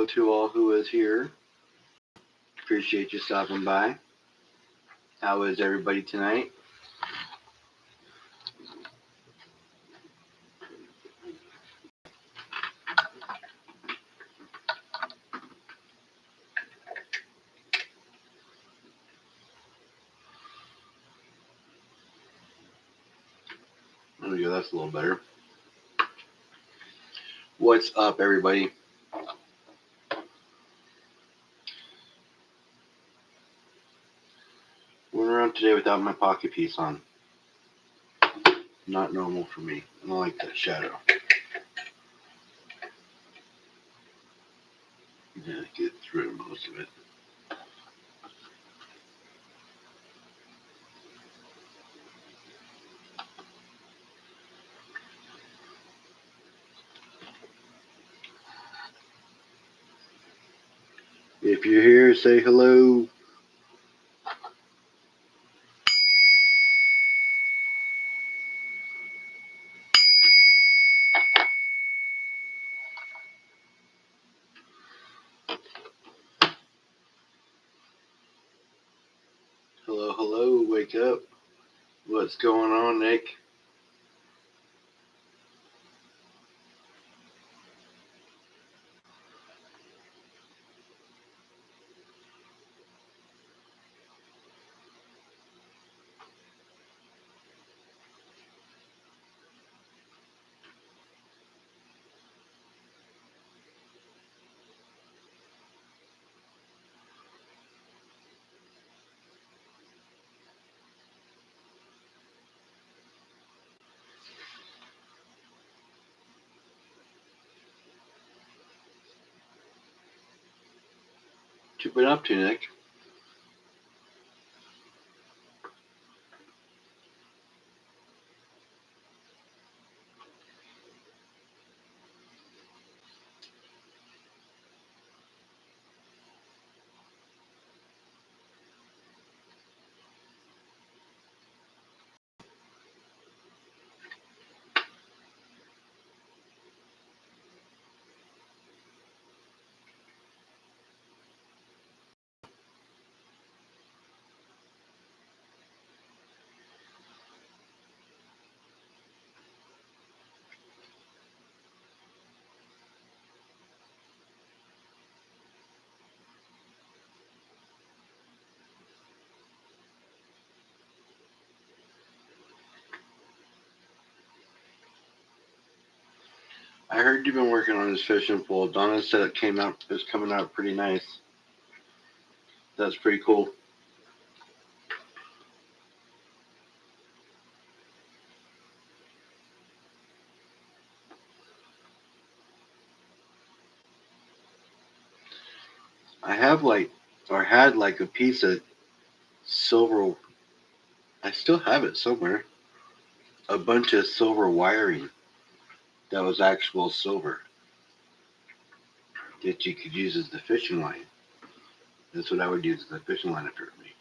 to all who is here. Appreciate you stopping by. How is everybody tonight? There we go, that's a little better. What's up, everybody? Went around today without my pocket piece on. Not normal for me. I don't like that shadow. Yeah, get through most of it. If you're here, say hello. Hello, hello, wake up. What's going on, Nick? What you been up to, Nick? I heard you've been working on this fishing pole. Donna said it's coming out pretty nice. That's pretty cool. I have had a piece of silver. I still have it somewhere. A bunch of silver wiring that was actual silver that you could use as the fishing line. That's what I would use as the fishing line if it were me.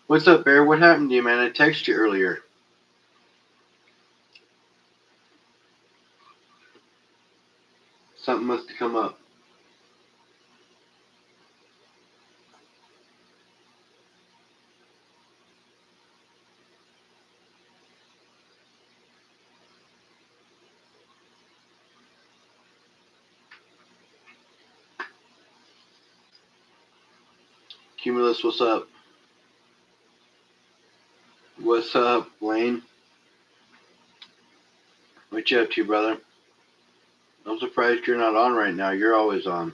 What's up, Bear? What happened to you, man? I texted you earlier. Something must have come up. Cumulus, what's up? What's up, Lane? What you up to, brother? I'm surprised you're not on right now. You're always on.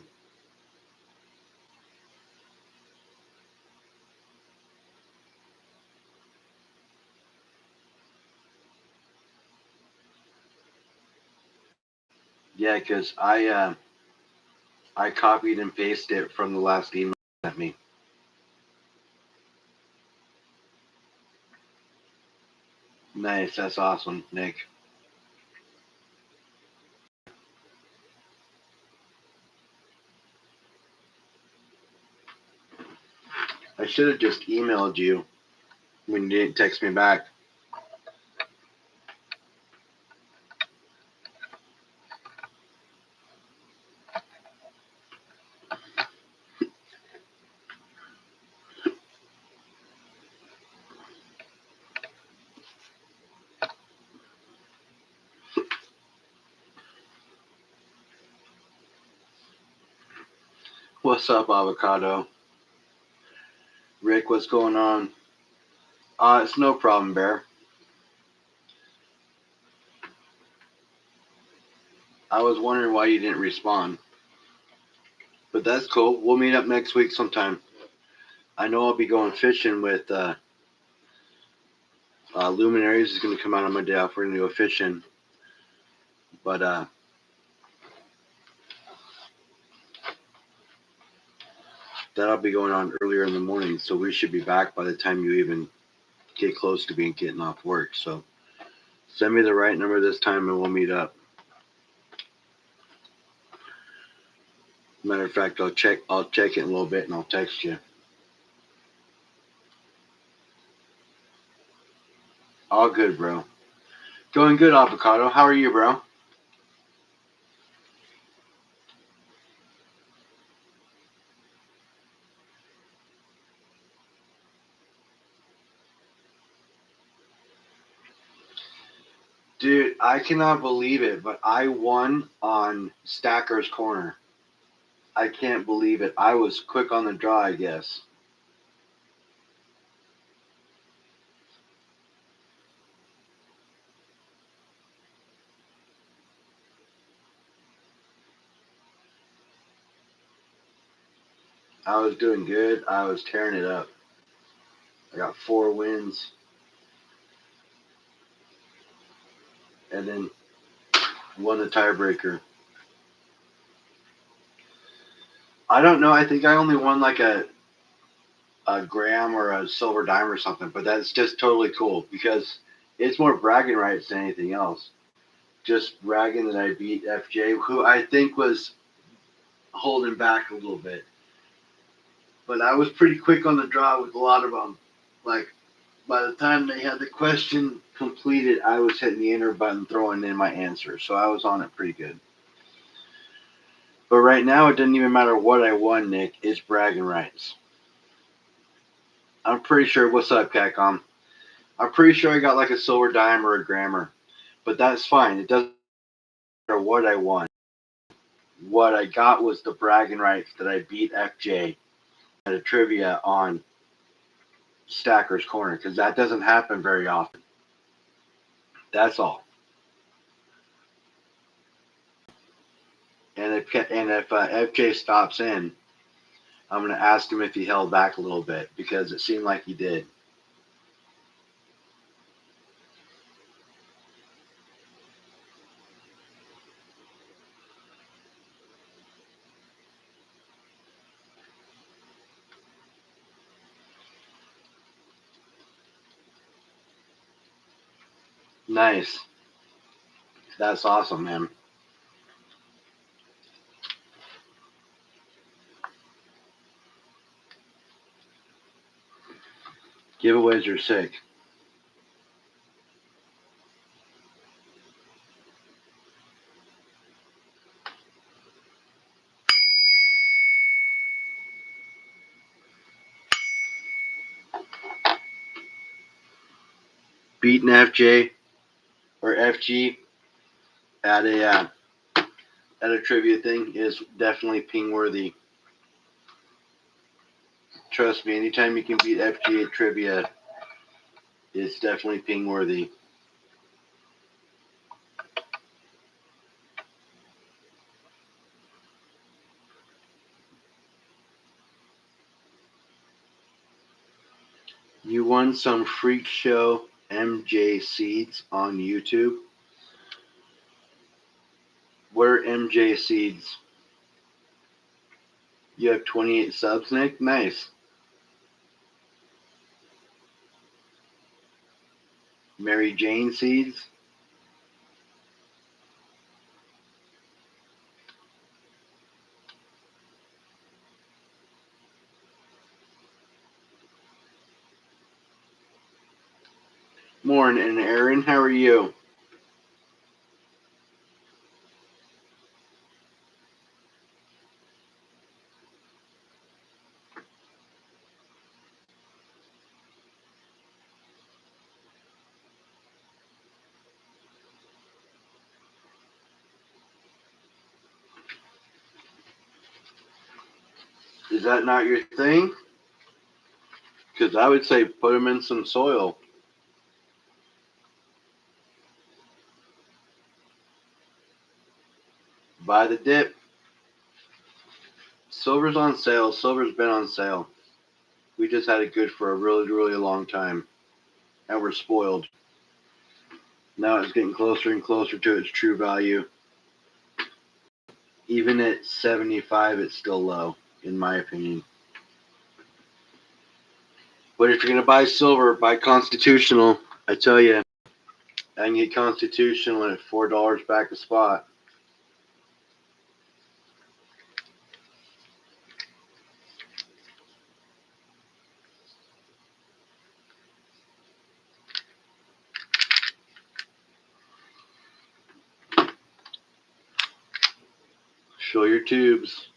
Yeah, because I copied and pasted it from the last email you sent me. Nice, that's awesome, Nick. I should have just emailed you when you didn't text me back. What's up, Avocado? Rick, what's going on? It's no problem, Bear. I was wondering why you didn't respond. But that's cool. We'll meet up next week sometime. I know I'll be going fishing with Luminaries is going to come out on my day off. We're going to go fishing. But that'll be going on earlier in the morning. So we should be back by the time you even get close to getting off work. So send me the right number this time and we'll meet up. Matter of fact, I'll check it in a little bit and I'll text you. All good, bro. Going good, Avocado. How are you, bro? Dude, I cannot believe it, but I won on Stacker's Corner. I can't believe it. I was quick on the draw, I guess. I was doing good. I was tearing it up. I got 4 wins. And then won the tiebreaker. I don't know. I think I only won like a gram or a silver dime or something, but that's just totally cool because it's more bragging rights than anything else. Just bragging that I beat FJ, who I think was holding back a little bit. But I was pretty quick on the draw with a lot of them. Like, by the time they had the question completed, I was hitting the enter button, throwing in my answer. So I was on it pretty good. But right now, it doesn't even matter what I won, Nick. It's bragging rights. I'm pretty sure. What's up, Catcom? I'm pretty sure I got like a silver dime or a grammar. But that's fine. It doesn't matter what I won. What I got was the bragging rights that I beat FJ at a trivia on Stacker's Corner because that doesn't happen very often. That's all. And if FJ stops in, I'm going to ask him if he held back a little bit because it seemed like he did. Nice. That's awesome, man. Giveaways are sick. Beating FJ or FG at a trivia thing is definitely ping worthy. Trust me, anytime you can beat FG at trivia, it's definitely ping worthy. You won some freak show MJ seeds on YouTube. What are MJ seeds? You have 28 subs, Nick? Nice. Mary Jane seeds? Morning, Aaron. How are you? Is that not your thing? Because I would say put them in some soil. Buy the dip. Silver's on sale. Silver's been on sale. We just had it good for a really, really long time. And we're spoiled. Now it's getting closer and closer to its true value. Even at 75, it's still low, in my opinion. But if you're going to buy silver, buy Constitutional. I tell you, I can get Constitutional at $4 back a spot. Show your tubes.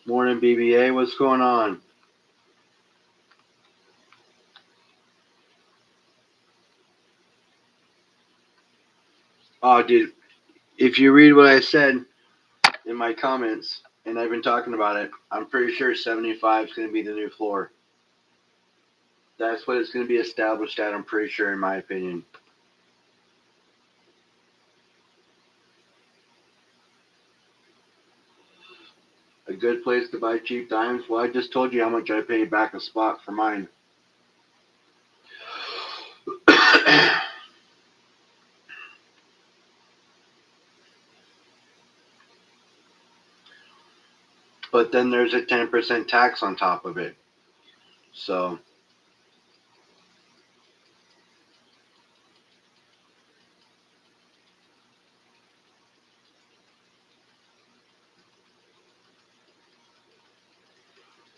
Morning, BBA. What's going on? Oh, dude. If you read what I said in my comments, and I've been talking about it, I'm pretty sure 75 is going to be the new floor. That's what it's going to be established at, I'm pretty sure, in my opinion. A good place to buy cheap dimes? Well, I just told you how much I paid back a spot for mine. But then there's a 10% tax on top of it. So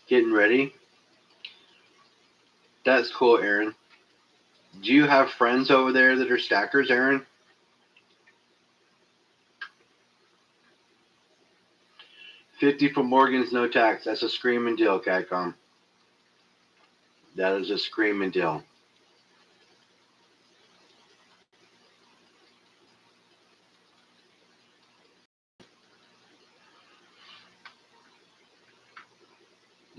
getting ready. That's cool, Aaron. Do you have friends over there that are stackers, Aaron? $50 for Morgan's, no tax. That's a screaming deal, CADCOM. That is a screaming deal.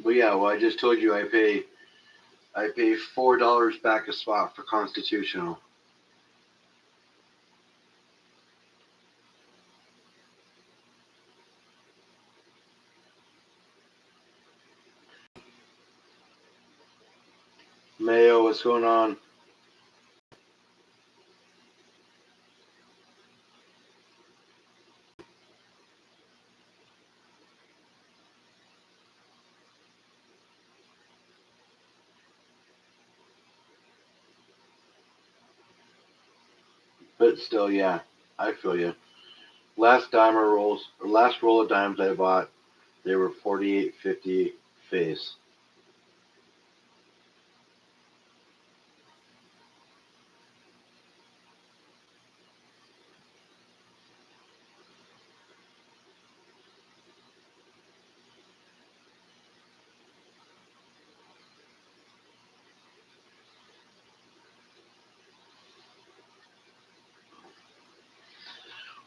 But yeah, well, I just told you I pay $4 back a spot for Constitutional. Mayo, what's going on? But still, yeah, I feel you. Last roll of dimes I bought, they were 48.50 face.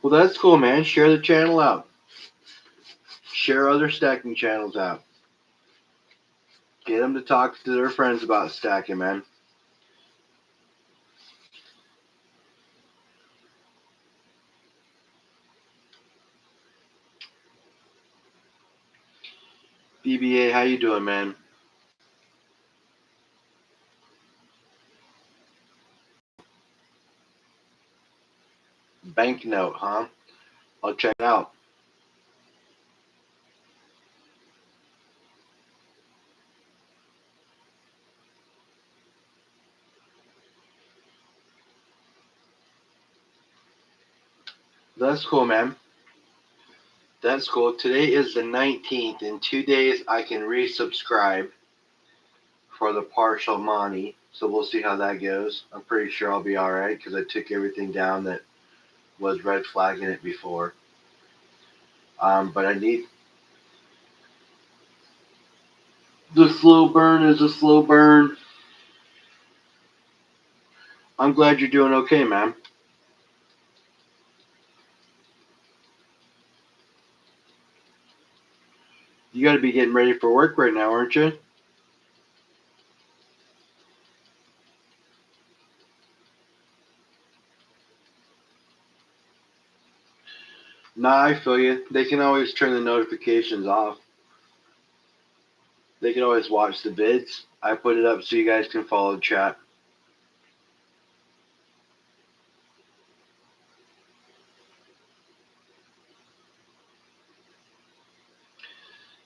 Well, that's cool, man. Share the channel out. Share other stacking channels out. Get them to talk to their friends about stacking, man. BBA, how you doing, man? Banknote, huh? I'll check it out. That's cool, man. That's cool. Today is the 19th. In 2 days, I can resubscribe for the partial money. So we'll see how that goes. I'm pretty sure I'll be all right because I took everything down that was red flagging it before. But I need the slow burn is a slow burn. I'm glad you're doing okay, man. You got to be getting ready for work right now, aren't you? Nah, I feel you. They can always turn the notifications off. They can always watch the vids. I put it up so you guys can follow chat.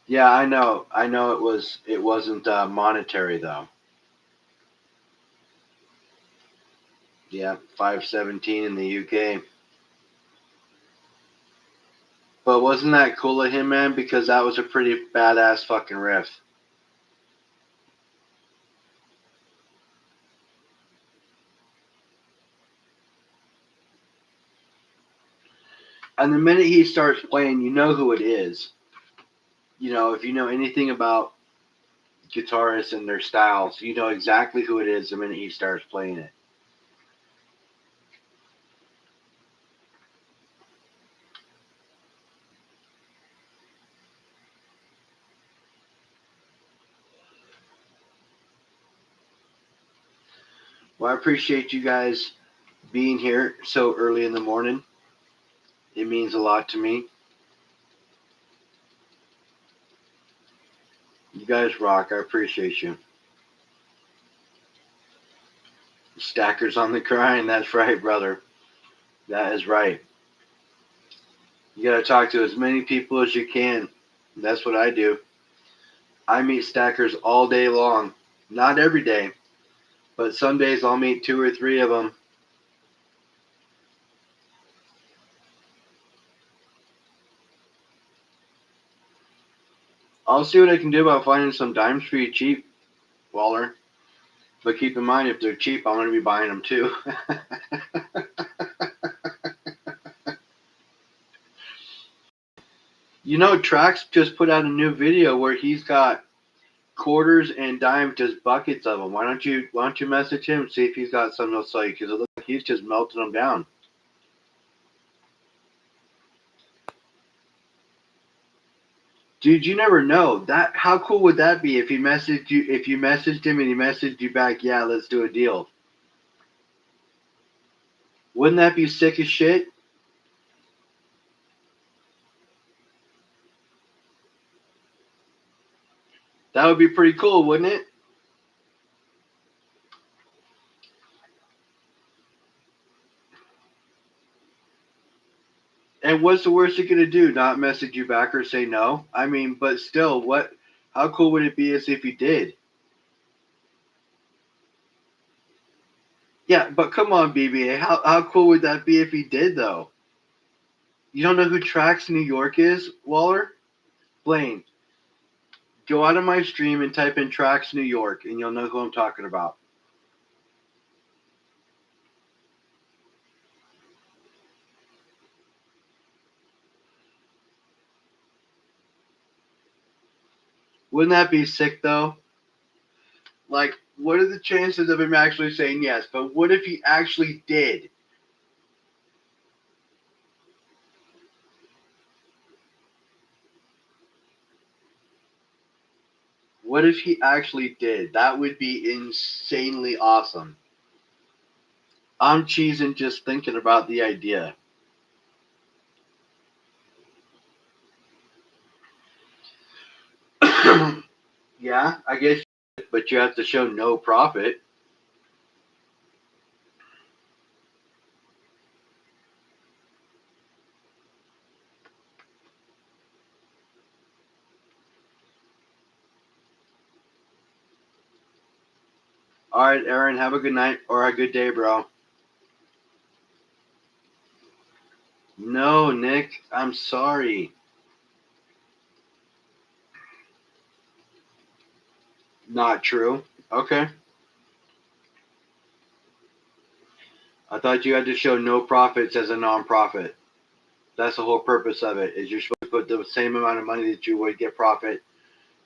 Yeah, I know. I know it wasn't monetary though. Yeah, 517 in the UK. But wasn't that cool of him, man? Because that was a pretty badass fucking riff. And the minute he starts playing, you know who it is. You know, if you know anything about guitarists and their styles, you know exactly who it is the minute he starts playing it. Well, I appreciate you guys being here so early in the morning. It means a lot to me. You guys rock. I appreciate you. Stackers on the grind. That's right, brother. That is right. You got to talk to as many people as you can. That's what I do. I meet stackers all day long. Not every day, but some days I'll meet 2 or 3 of them. I'll see what I can do about finding some dimes for you cheap, Waller. But keep in mind, if they're cheap, I'm going to be buying them too. You know, Trax just put out a new video where he's got quarters and dimes, just buckets of them. Why don't you message him and see if he's got something to sell you? Because it looks like he's just melting them down. Dude, you never know. That how cool would that be if he messaged you if you messaged him and he messaged you back, yeah, let's do a deal. Wouldn't that be sick as shit? That would be pretty cool, wouldn't it? And what's the worst he gonna do? Not message you back or say no? I mean, but still, what? How cool would it be as if he did? Yeah, but come on, BBA. How cool would that be if he did though? You don't know who Trax New York is, Waller? Blaine, go out of my stream and type in Trax New York, and you'll know who I'm talking about. Wouldn't that be sick though? Like, what are the chances of him actually saying yes? But what if he actually did? What if he actually did? That would be insanely awesome. I'm cheesing just thinking about the idea. Yeah, I guess, but you have to show no profit. All right, Aaron, have a good night or a good day, bro. No, Nick, I'm sorry. Not true. Okay. I thought you had to show no profits as a nonprofit. That's the whole purpose of it. Is you're supposed to put the same amount of money that you would get profit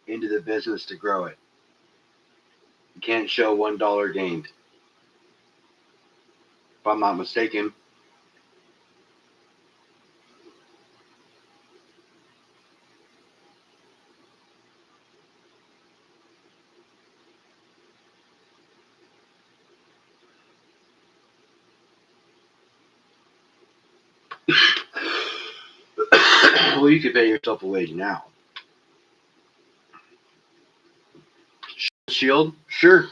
into the business to grow it. You can't show $1 gained. if I'm not mistaken. Well, you could pay yourself a wage now. Shield? Sure.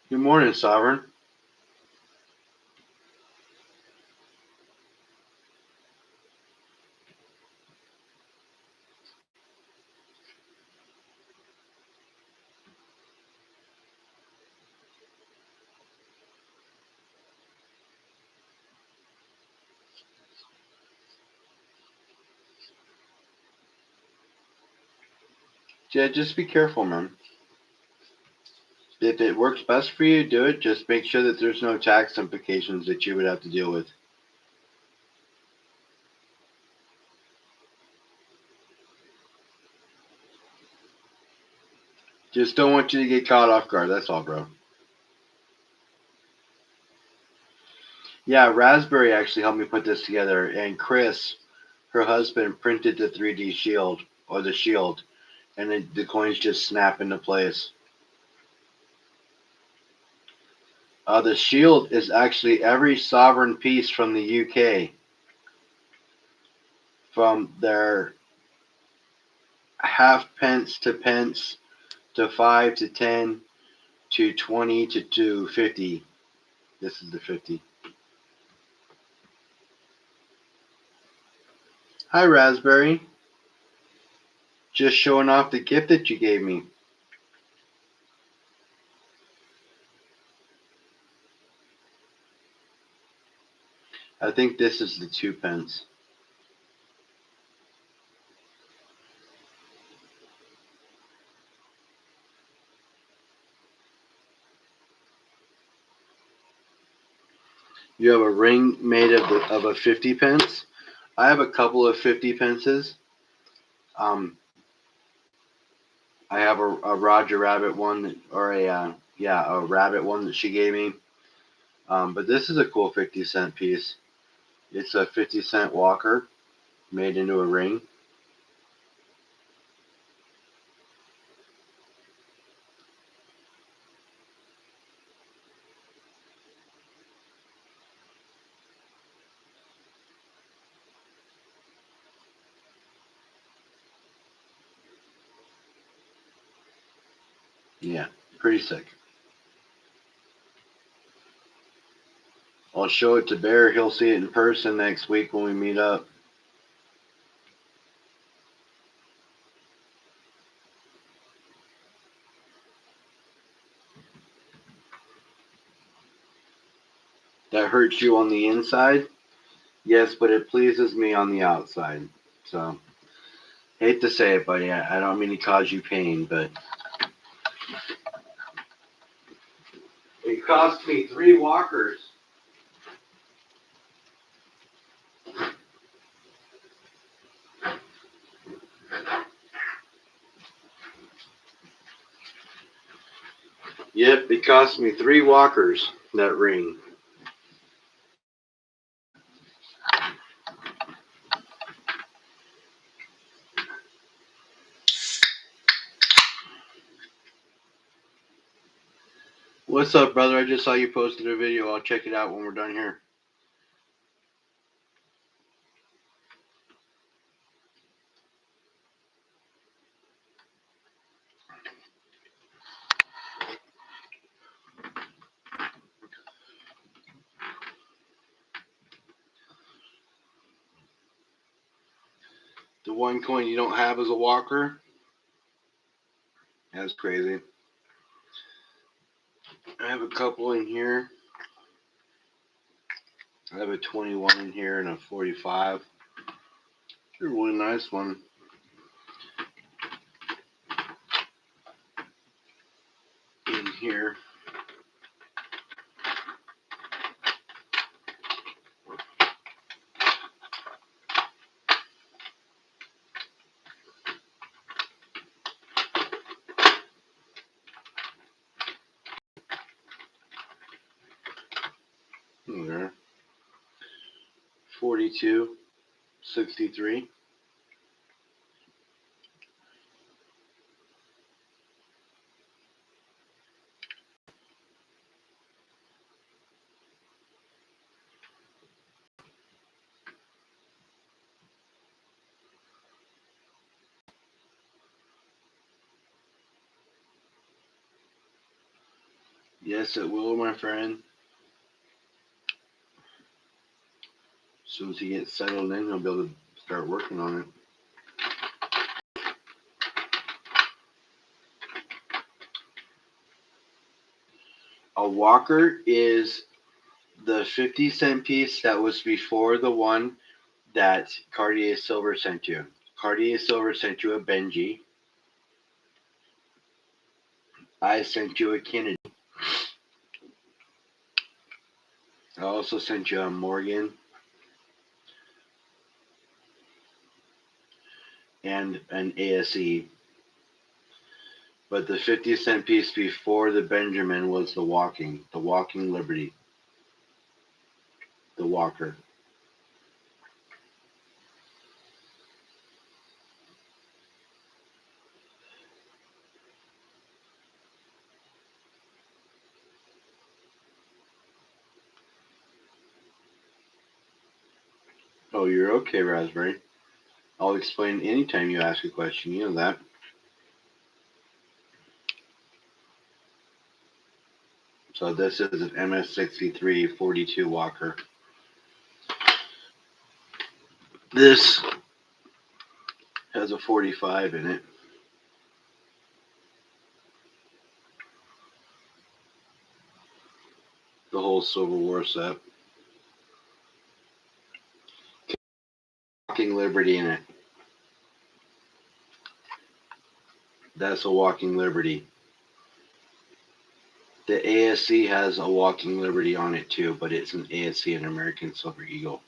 Good morning, Sovereign. Yeah, just be careful, man. If it works best for you, do it. Just make sure that there's no tax implications that you would have to deal with. Just don't want you to get caught off guard. That's all, bro. Yeah, Raspberry actually helped me put this together, and Chris, her husband, printed the 3D shield or the shield, and the coins just snap into place. The shield is actually every sovereign piece from the UK, from their half pence to pence to 5 to 10 to 20 to 50. This is the 50. Hi, Raspberry. Just showing off the gift that you gave me. I think this is the 2 pence. You have a ring made of a 50 pence. I have a couple of 50 pences. I have a Roger Rabbit one, or a rabbit one that she gave me. But this is a cool 50-cent piece. It's a 50-cent walker made into a ring. Yeah, pretty sick. I'll show it to Bear. He'll see it in person next week when we meet up. That hurts you on the inside? Yes, but it pleases me on the outside. So, hate to say it, buddy. I don't mean to cause you pain, but it cost me 3 walkers. Yep, it cost me 3 walkers, that ring. What's up, brother? I just saw you posted a video. I'll check it out when we're done here. The one coin you don't have is a walker? That's crazy. I have a couple in here. I have a 21 in here and a 45. It's a really nice one. In here. Okay. 42.63. Yes, it will, my friend. As soon as he gets settled in, he'll be able to start working on it. A walker is the 50-cent piece that was before the one that Cartier Silver sent you. Cartier Silver sent you a Benji. I sent you a Kennedy. I also sent you a Morgan and an ASE. But the 50-cent piece before the Benjamin was the Walking Liberty, the Walker. Oh, you're okay, Raspberry. I'll explain anytime you ask a question. You know that. So this is an MS63 42 Walker. This has a 45 in it. The whole Civil War set. Walking Liberty in it. That's a Walking Liberty. The ASC has a Walking Liberty on it too, but it's an ASC, an American Silver Eagle.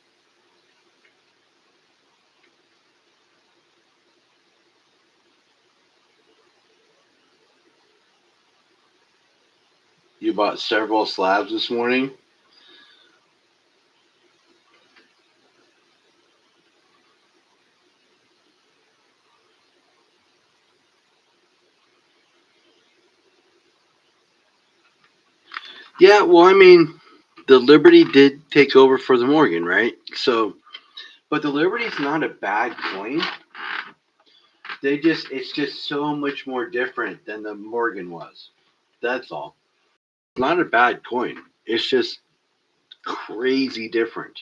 You bought several slabs this morning? Yeah, well, I mean, the Liberty did take over for the Morgan, right? So, but the Liberty's not a bad coin. It's just so much more different than the Morgan was. That's all. It's not a bad coin. It's just crazy different.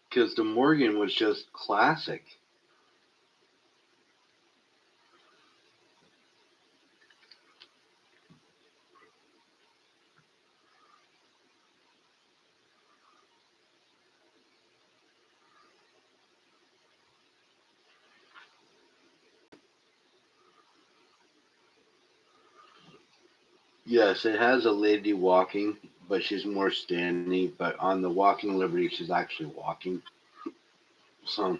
Because the Morgan was just classic. Yes, it has a lady walking, but she's more standing. But on the Walking Liberty, she's actually walking. So,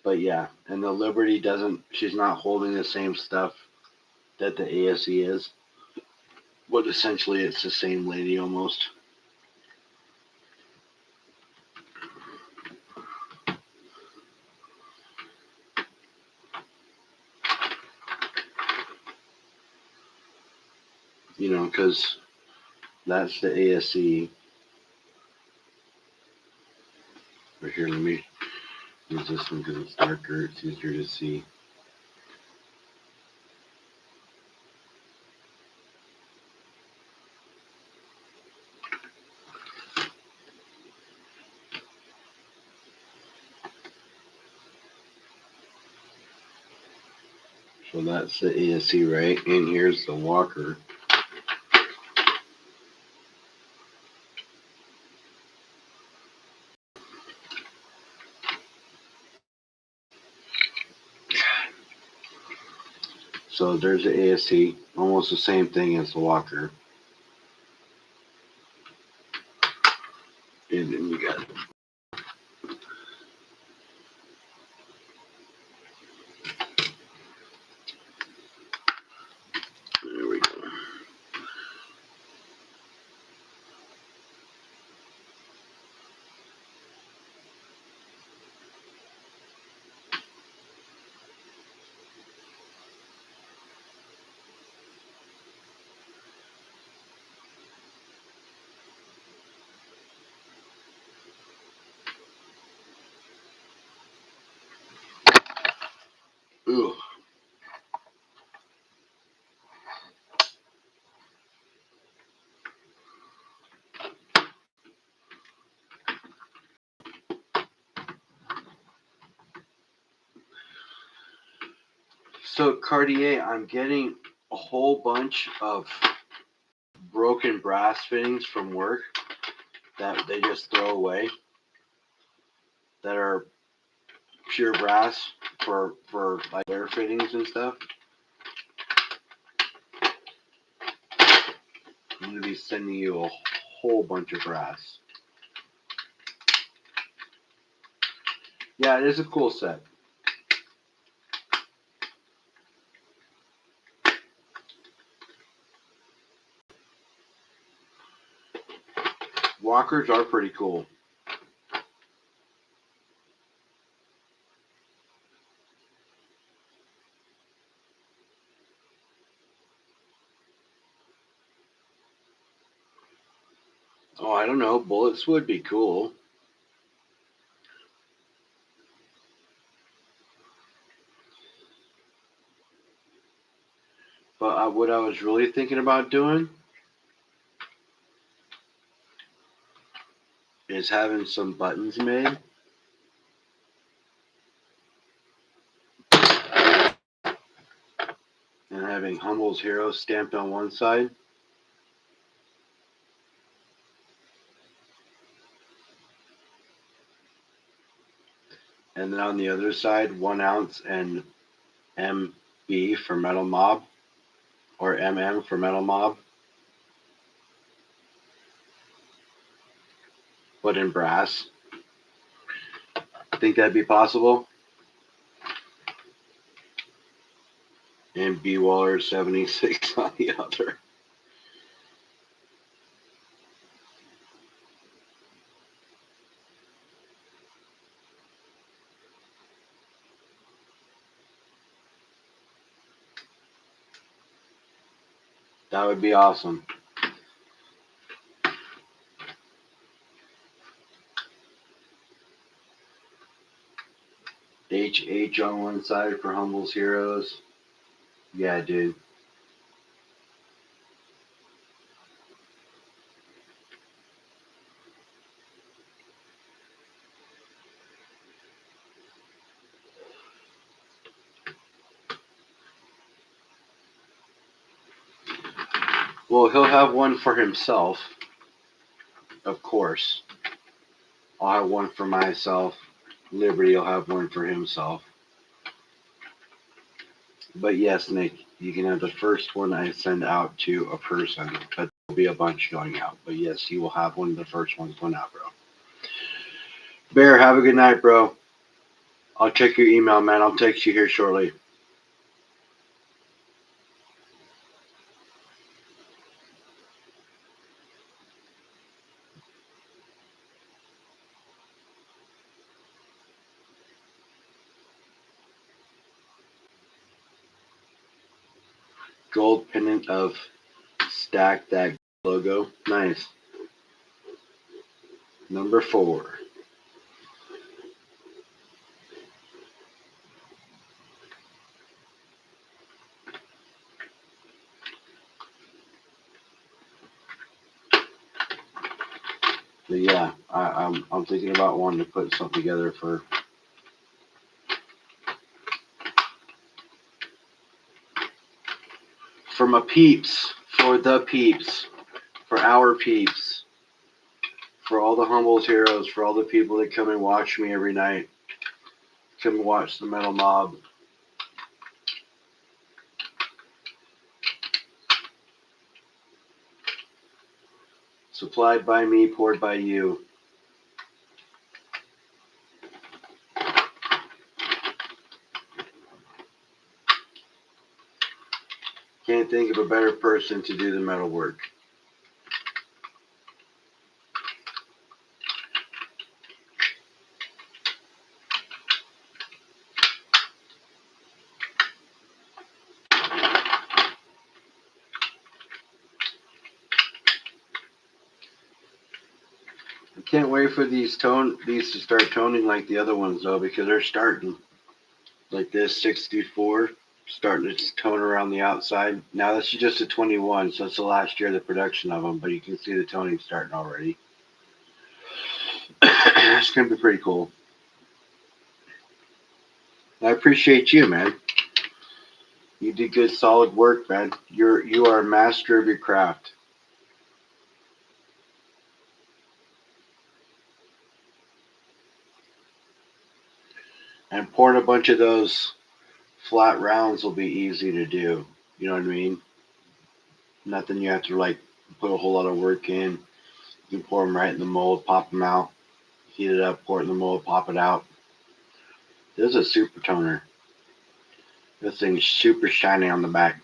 but yeah, and the Liberty doesn't. She's not holding the same stuff that the ASE is. But essentially, it's the same lady almost. You know, because that's the ASE. Right here, let me use this one because it's darker. It's easier to see. So that's the ASE, right? And here's the Walker. So there's the ASE, almost the same thing as the Walker. And then we got there we go. So Cartier, I'm getting a whole bunch of broken brass fittings from work that they just throw away that are pure brass for like air fittings and stuff. I'm gonna be sending you a whole bunch of brass. Yeah, it is a cool set. Walkers are pretty cool. Oh, I don't know. Bullets would be cool. But what I was really thinking about doing is having some buttons made and having Humble's Hero stamped on one side. And then on the other side, 1 ounce and MB for Metal Mob, or MM for Metal Mob, but in brass. Think that'd be possible? And B Waller 76 on the other. That would be awesome. HH on one side for Humble's Heroes. Yeah, dude. Well, he'll have one for himself, of course. I'll have one for myself. Liberty will have one for himself. But yes, Nick, you can have the first one I send out to a person, but there'll be a bunch going out. But yes, you will have one of the first ones going out, bro. Bear, have a good night, bro. I'll check your email, man. I'll text you here shortly. Gold pennant of Stack That logo. Nice. Number 4. But yeah, I'm thinking about wanting to put something together for my peeps, for the peeps, for our peeps, for all the Humble's Heroes, for all the people that come and watch me every night, come and watch the Metal Mob. Supplied by me, poured by you. Can't think of a better person to do the metal work. I can't wait for these to start toning like the other ones though, because they're starting. Like this 64, starting to tone around the outside. Now this is just a 21, so it's the last year of the production of them, but you can see the toning starting already. It's gonna be pretty cool. I appreciate you, man. You did good, solid work, man. You are a master of your craft. And pouring a bunch of those flat rounds will be easy to do. You know what I mean? Nothing you have to like put a whole lot of work in. You can pour them right in the mold, pop them out, heat it up, pour it in the mold, pop it out. This is a super toner. This thing's super shiny on the back.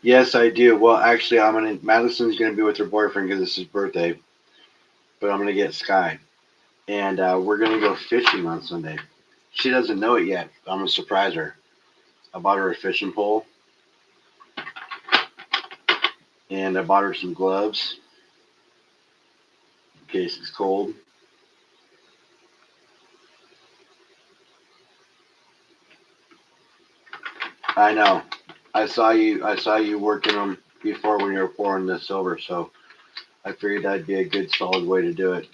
Yes, I do. Well, actually, Madison's gonna be with her boyfriend because it's his birthday, but I'm gonna get Sky, and we're gonna go fishing on Sunday. She doesn't know it yet. I'm gonna surprise her. I bought her a fishing pole, and I bought her some gloves in case it's cold. I know. I saw you. I saw you working them before when you were pouring the silver, so I figured that'd be a good, solid way to do it.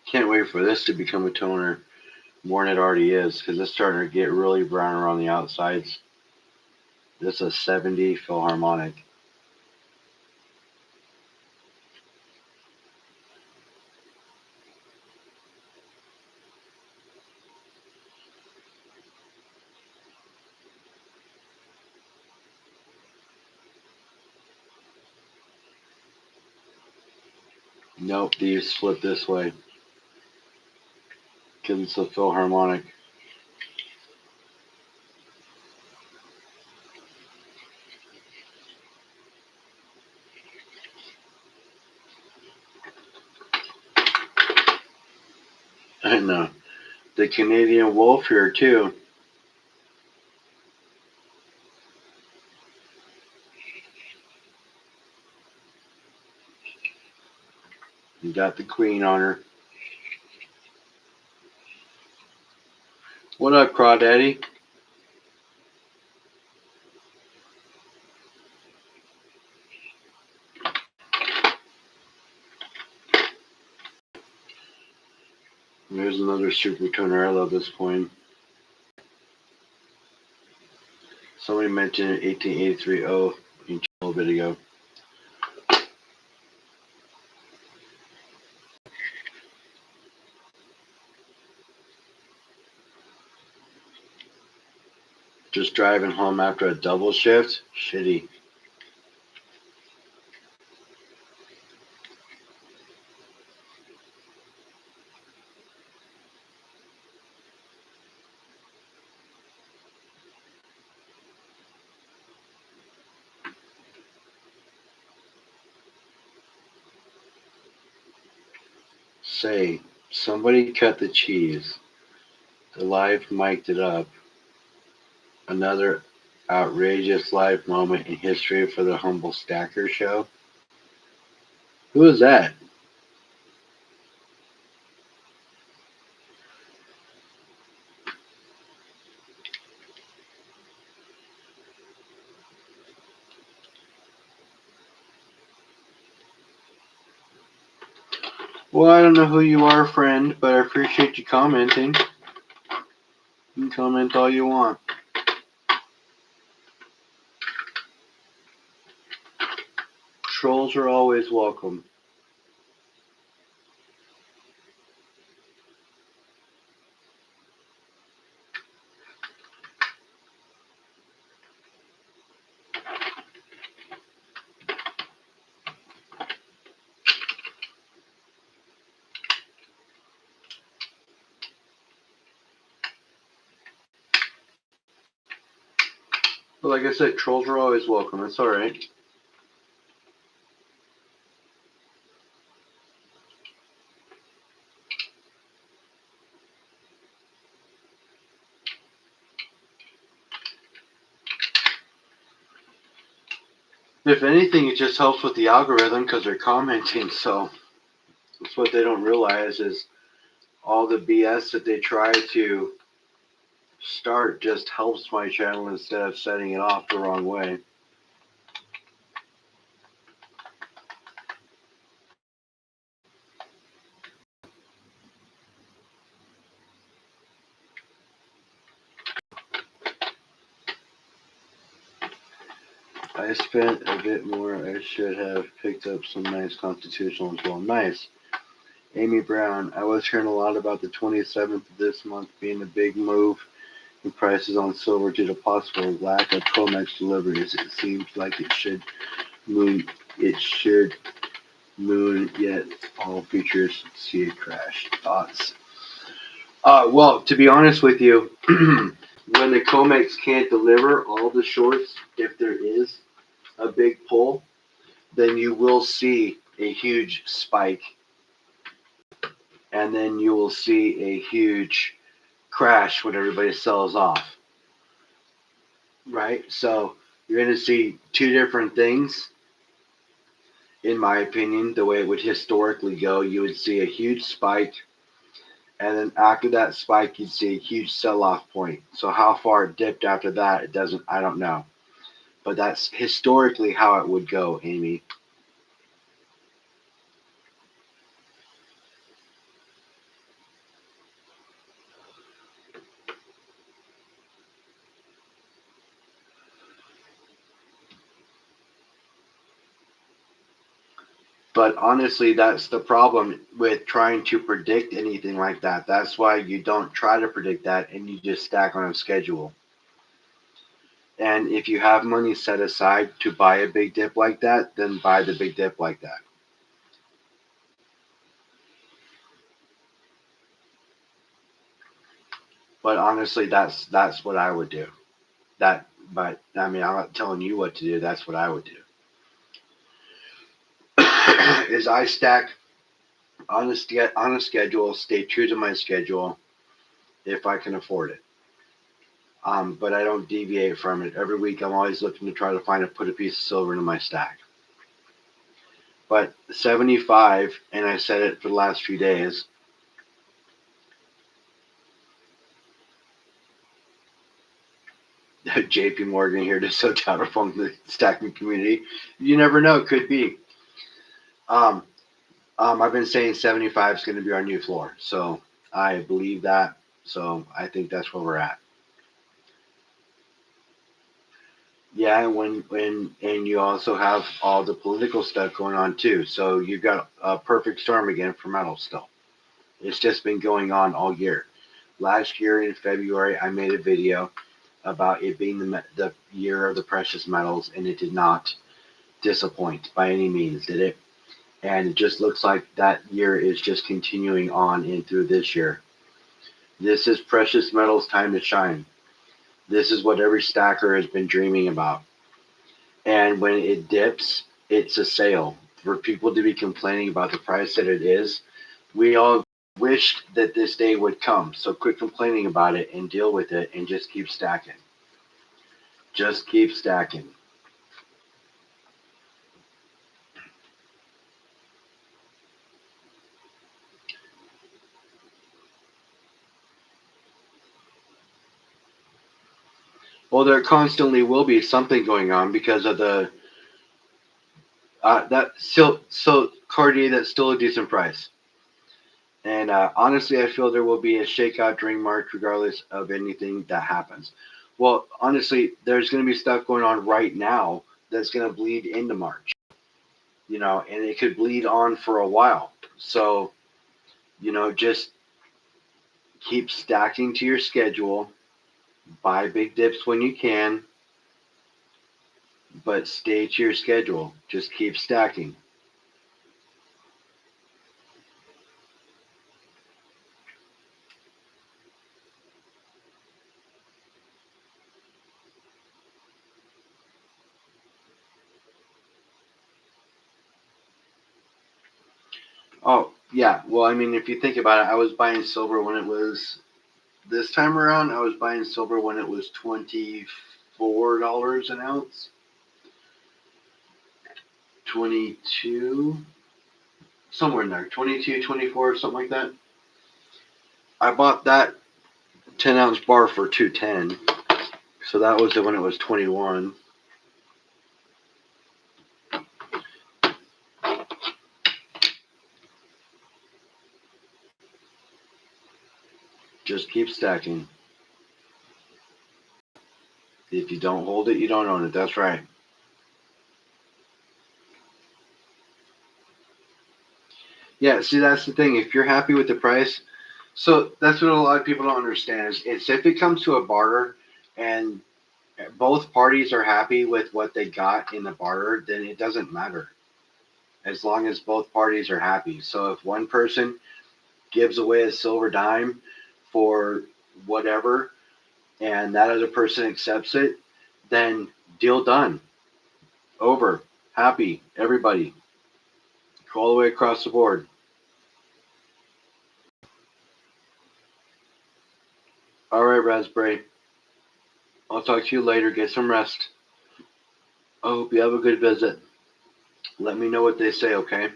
Can't wait for this to become a toner more than it already is, because it's starting to get really brown around the outsides. This is a 70 Philharmonic. Nope, these flip this way because it's a Philharmonic. I know. The Canadian Wolf here too. You got the Queen on her. What up, Crawdaddy? There's another super toner. I love this coin. Somebody mentioned 1883 a little bit ago. Just driving home after a double shift? Shitty. Say, somebody cut the cheese. The live mic'd it up. Another outrageous live moment in history for the Humble Stacker show. Who is that? Well, I don't know who you are, friend, but I appreciate you commenting. You can comment all you want. Trolls are always welcome. But like I said, trolls are always welcome. It's alright. If anything, it just helps with the algorithm because they're commenting. So that's what they don't realize is all the BS that they try to start just helps my channel instead of setting it off the wrong way. I spent a bit more. I should have picked up some nice constitutional as well. Nice. Amy Brown. I was hearing a lot about the 27th of this month being a big move in prices on silver due to possible lack of COMEX deliveries. It seems like it should moon. It should moon, yet all futures see a crash. Thoughts? Well, to be honest with you, when the COMEX can't deliver all the shorts, if there is a big pull, then you will see a huge spike, and then you will see a huge crash when everybody sells off. Right? So you're going to see two different things. In my opinion, the way it would historically go, you would see a huge spike, and then after that spike, you'd see a huge sell-off point. So how far it dipped after that, I don't know. But that's historically how it would go, Amy. But honestly, that's the problem with trying to predict anything like that. That's why you don't try to predict that and you just stack on a schedule. And if you have money set aside to buy a big dip like that, then buy the big dip like that. But honestly, that's what I would do. But I mean, I'm not telling you what to do. That's what I would do. Is I stack on a schedule, stay true to my schedule if I can afford it. But I don't deviate from it. Every week, I'm always looking to try to put a piece of silver into my stack. But 75, and I said it for the last few days. JP Morgan here to so down the stacking community. You never know, it could be. I've been saying 75 is going to be our new floor, so I believe that. So I think that's where we're at. Yeah, and and you also have all the political stuff going on too. So you've got a perfect storm again for metals still. It's just been going on all year. Last year in February, I made a video about it being the year of the precious metals, and it did not disappoint by any means, did it? And it just looks like that year is just continuing on in through this year. This is precious metals time to shine. This is what every stacker has been dreaming about. And when it dips, it's a sale. For people to be complaining about the price that it is, we all wished that this day would come. So quit complaining about it and deal with it and just keep stacking. Just keep stacking. Well, there constantly will be something going on because of the that so Cartier, that's still a decent price. And honestly, I feel there will be a shakeout during March, regardless of anything that happens. Well, honestly, there's going to be stuff going on right now that's going to bleed into March, and it could bleed on for a while. So, just keep stacking to your schedule, buy big dips when you can, but stay to your schedule. Just keep stacking. Oh, yeah. Well, I mean, if you think about it, I was buying silver when it was this time around. I was buying silver when it was $24 an ounce. 22, somewhere in there, 22, 24, something like that. I bought that 10-ounce bar for $2.10. So that was when it was 21. Just keep stacking. If you don't hold it, you don't own it. That's right. Yeah, see, that's the thing. If you're happy with the price, so that's what a lot of people don't understand is if it comes to a barter and both parties are happy with what they got in the barter, then it doesn't matter as long as both parties are happy. So if one person gives away a silver dime for whatever and that other person accepts it, then deal done. Over. Happy. Everybody. All the way across the board. All right, Raspberry. I'll talk to you later. Get some rest. I hope you have a good visit. Let me know what they say, okay?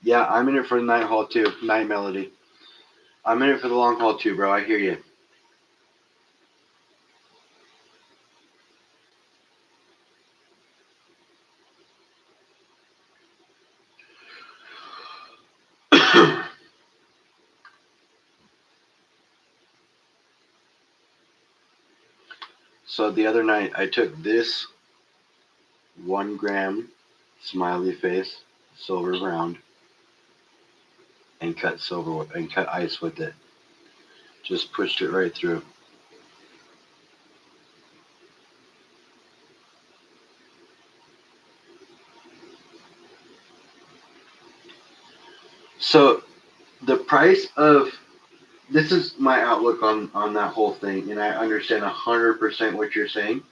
Yeah, I'm in it for the night haul too. Night Melody. I'm in it for the long haul too, bro. I hear you. So the other night, I took this 1 gram smiley face silver round and cut ice with it. Just pushed it right through. So the price of this is my outlook on that whole thing, and I understand 100% what you're saying,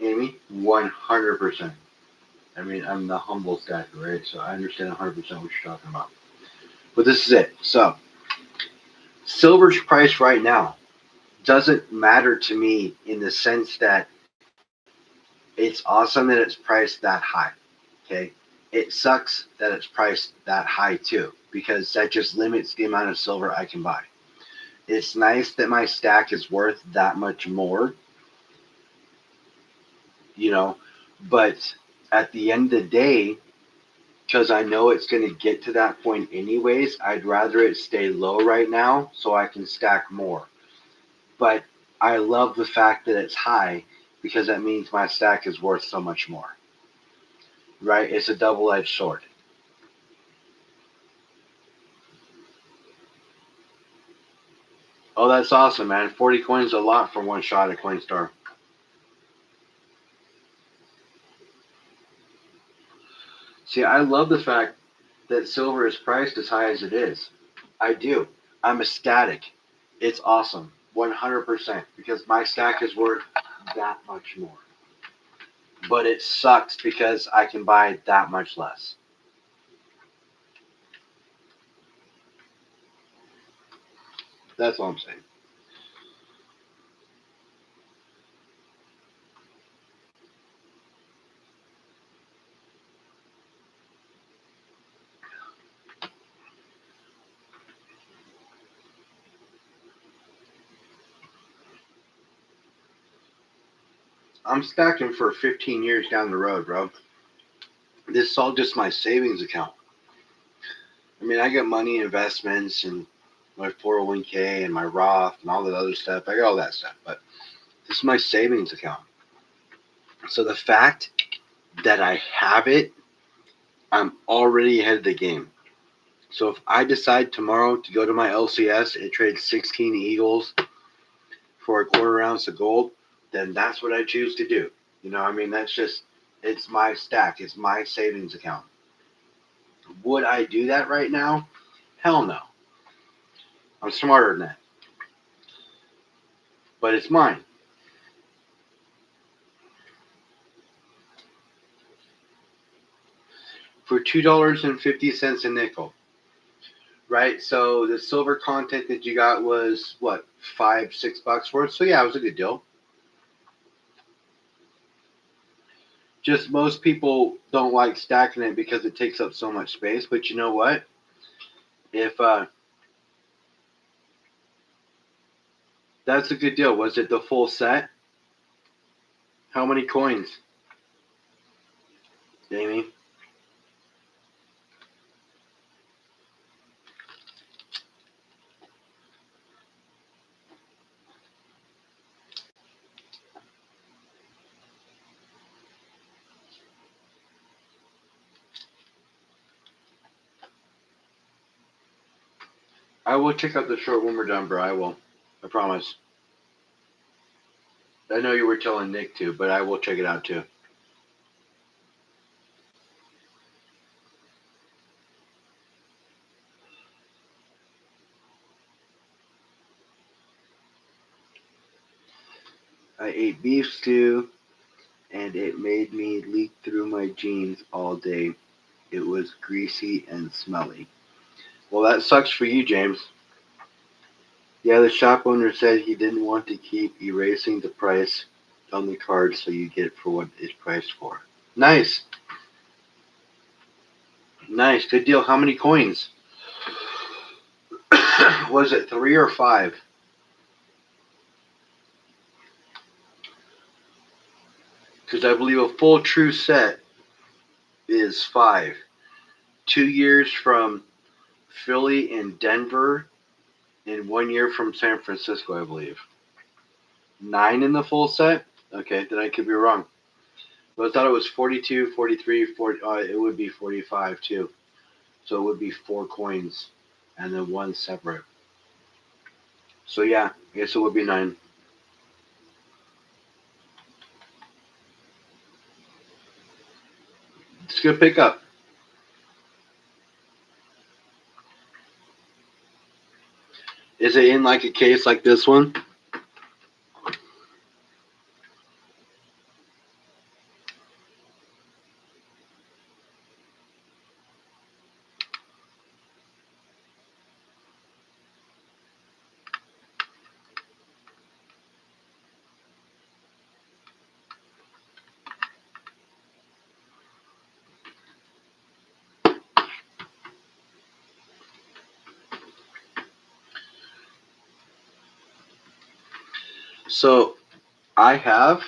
Amy. 100%. I mean, I'm the humble stacker, right? So I understand 100% what you're talking about. But this is it. So silver's price right now doesn't matter to me in the sense that it's awesome that it's priced that high. Okay. It sucks that it's priced that high too, because that just limits the amount of silver I can buy. It's nice that my stack is worth that much more, you know, but at the end of the day, because I know it's going to get to that point anyways, I'd rather it stay low right now so I can stack more. But I love the fact that it's high because that means my stack is worth so much more. Right? It's a double-edged sword. Oh, that's awesome, man. 40 coins is a lot for one shot at Coinstar. See, I love the fact that silver is priced as high as it is. I do. I'm ecstatic. It's awesome. 100% because my stack is worth that much more. But it sucks because I can buy that much less. That's all I'm saying. I'm stacking for 15 years down the road, bro. This is all just my savings account. I mean, I got money investments and my 401k and my Roth and all that other stuff. I got all that stuff, but this is my savings account. So the fact that I have it, I'm already ahead of the game. So if I decide tomorrow to go to my LCS and trade 16 Eagles for a quarter ounce of gold, then that's what I choose to do. You know, I mean, that's just, it's my stack, it's my savings account. Would I do that right now? Hell no. I'm smarter than that. But it's mine. For $2.50 a nickel. right? So the silver content that you got was what, $5-6 worth? So yeah, it was a good deal. Just most people don't like stacking it because it takes up so much space. But you know what? If that's a good deal. Was it the full set? How many coins, Jamie? I will check out the short when we're done, bro. I will. I promise. I know you were telling Nick to, but I will check it out too. I ate beef stew, and it made me leak through my jeans all day. It was greasy and smelly. Well, that sucks for you, James. Yeah, the shop owner said he didn't want to keep erasing the price on the card, so you get it for what it's priced for. Nice. Nice. Good deal. How many coins? Was it 3 or 5? Because I believe a full true set is 5. 2 years from Philly and Denver, and 1 year from San Francisco, I believe. 9 in the full set? Okay, then I could be wrong. But I thought it was 42, 43, 40. It would be 45 too. So it would be 4 coins and then 1 separate. So yeah, I guess it would be 9. It's a good pickup. Is it in like a case like this one? So I have.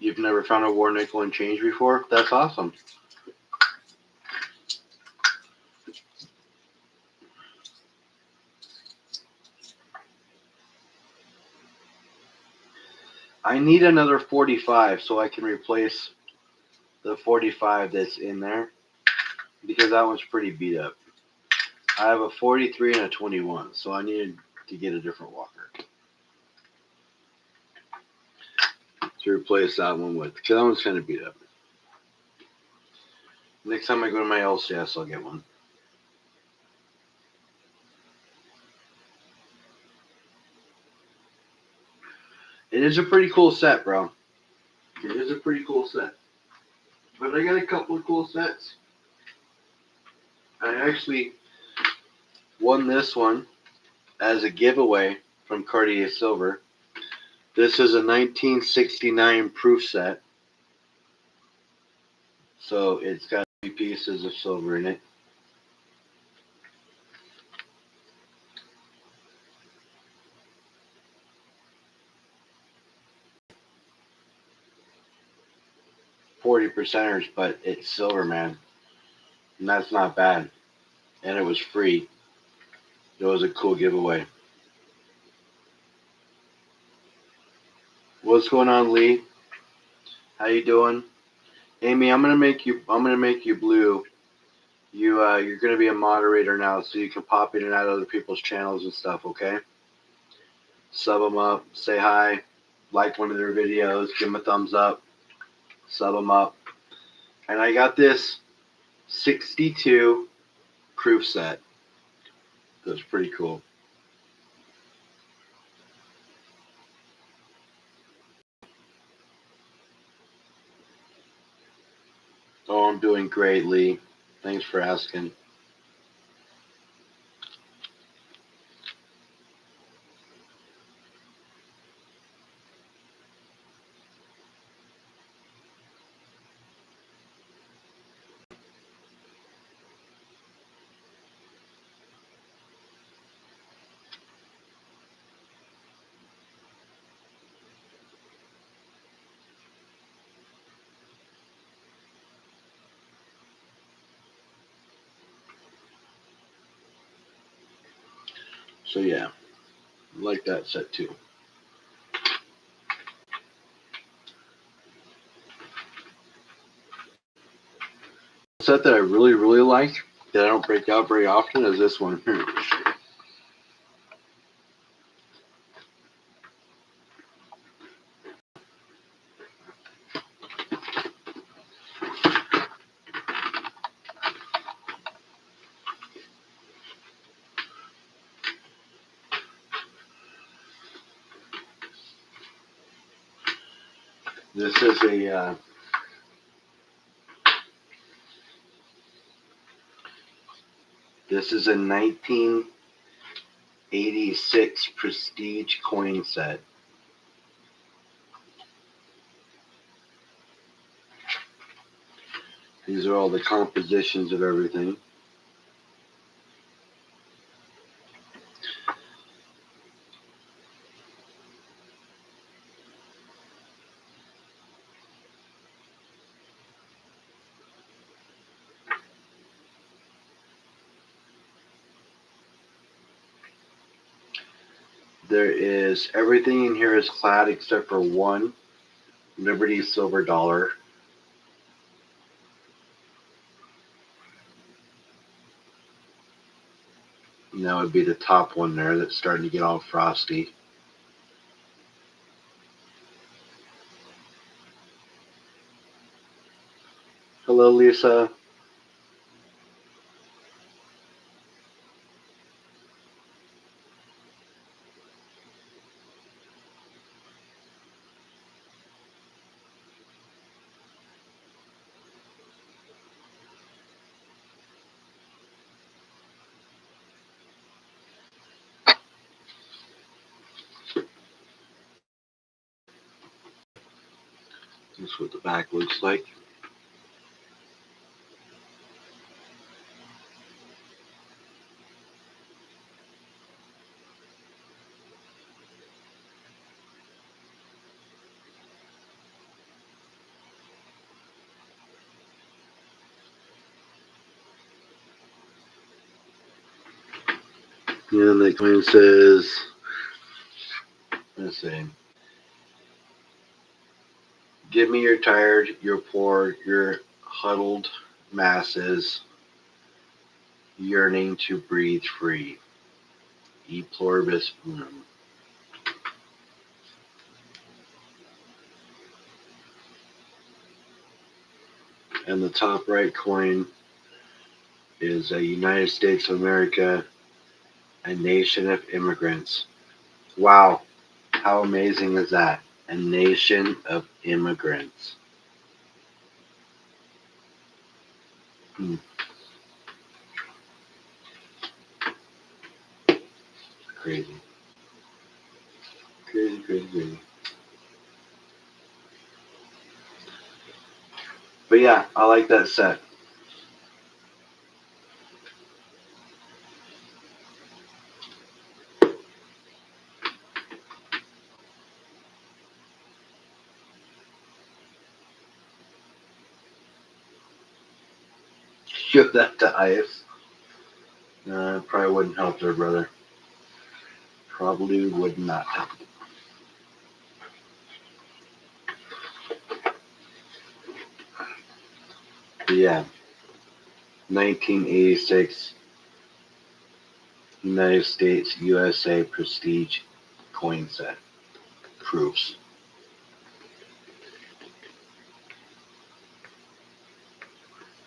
You've never found a war nickel and change before? That's awesome. I need another 45 so I can replace the 45 that's in there because that one's pretty beat up. I have a 43 and a 21, so I needed to get a different walker to replace that one with, because that one's kind of beat up. Next time I go to my LCS, I'll get one. It is a pretty cool set, bro. It is a pretty cool set. But I got a couple of cool sets. I actually won this one as a giveaway from Cartier Silver. This is a 1969 proof set. So it's got 3 pieces of silver in it. $40%ers, but it's silver, man. And that's not bad. And it was free. It was a cool giveaway. What's going on, Lee? How you doing? Amy, I'm gonna make you blue. You're gonna be a moderator now, so you can pop in and out of other people's channels and stuff, okay? Sub them up, say hi, like one of their videos, give them a thumbs up, sub them up. And I got this 62 proof set. That's pretty cool. Oh, I'm doing great, Lee. Thanks for asking. So yeah, I like that set too. The set that I really, really like that I don't break out very often is this one here. This is a 1986 Prestige coin set. These are all the compositions of everything. There is everything in here is clad except for one Liberty silver dollar. And that would be the top one there that's starting to get all frosty. Hello, Lisa. This is what the back looks like. And the coin says, let's see, give me your tired, your poor, your huddled masses yearning to breathe free. E pluribus unum. And the top right coin is a United States of America, a nation of immigrants. Wow, how amazing is that? A nation of immigrants. Hmm. Crazy. Crazy, crazy, crazy. But yeah, I like that set. Give that to Ice. Probably wouldn't help their brother. Probably would not help. But yeah, 1986 United States USA Prestige coin set. Proofs.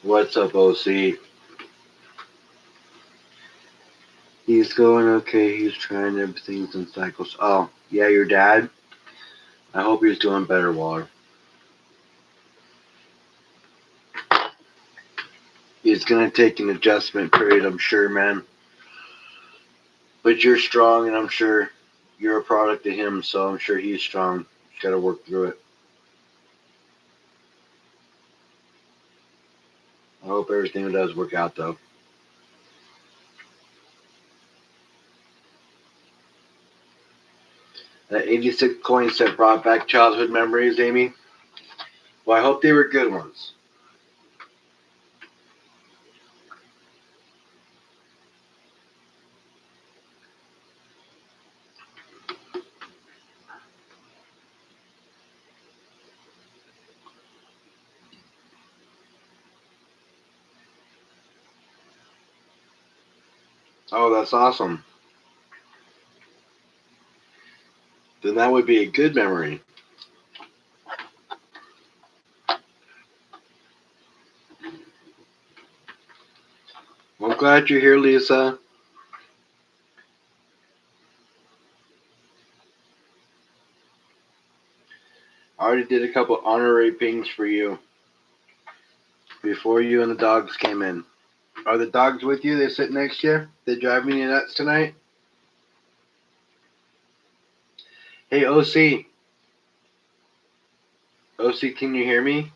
What's up, OC? He's going okay. He's trying everything in cycles. Oh, yeah, your dad? I hope he's doing better, Waller. It's gonna take an adjustment period, I'm sure, man. But you're strong, and I'm sure you're a product of him, so I'm sure he's strong. He's got to work through it. I hope everything does work out, though. That 86 coin set brought back childhood memories, Amy. Well, I hope they were good ones. Oh, that's awesome. Then that would be a good memory. Well, I'm glad you're here, Lisa. I already did a couple honorary pings for you before you and the dogs came in. Are the dogs with you? They sit next to you? They driving you nuts tonight? Hey, OC. OC, can you hear me?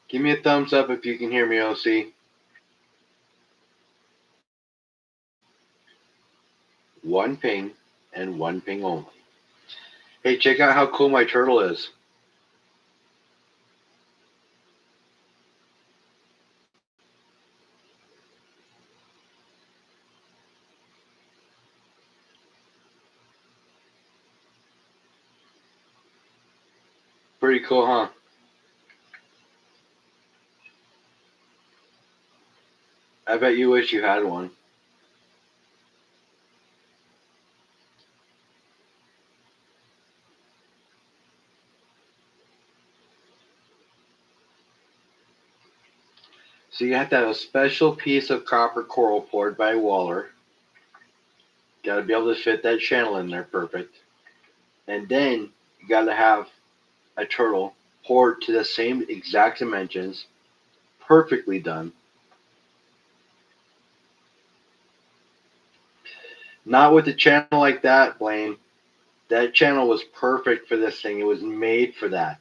Give me a thumbs up if you can hear me, OC. One ping and one ping only. Hey, check out how cool my turtle is. Pretty cool, huh? I bet you wish you had one. So you have to have a special piece of copper coral poured by Waller. Got to be able to fit that channel in there perfect. And then you got to have a turtle poured to the same exact dimensions, perfectly done. Not with a channel like that, Blaine. That channel was perfect for this thing. It was made for that.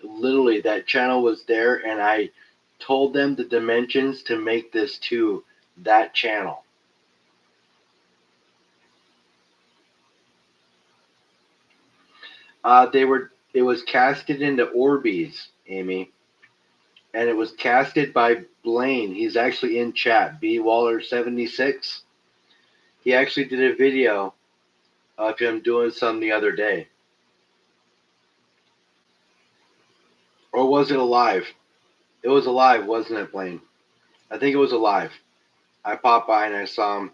Literally, that channel was there, and I told them the dimensions to make this to that channel. It was casted into Orbeez, Amy, and it was casted by Blaine. He's actually in chat, B Waller 76. He actually did a video of him doing some the other day. Or was it alive? It was alive, wasn't it, Blaine? I think it was alive. I popped by and I saw him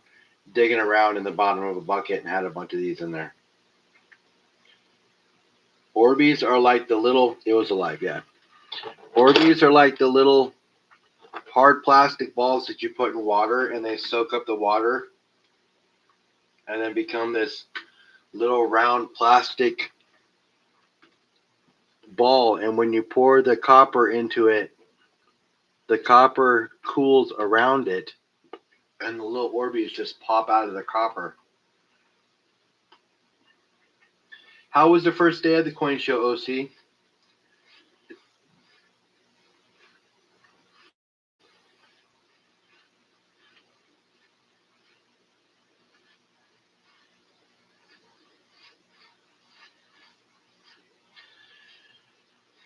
digging around in the bottom of a bucket and had a bunch of these in there. Orbeez are like the little. It was alive, yeah. Orbeez are like the little hard plastic balls that you put in water and they soak up the water and then become this little round plastic ball. And when you pour the copper into it, the copper cools around it and the little Orbeez just pop out of the copper. How was the first day of the coin show, OC?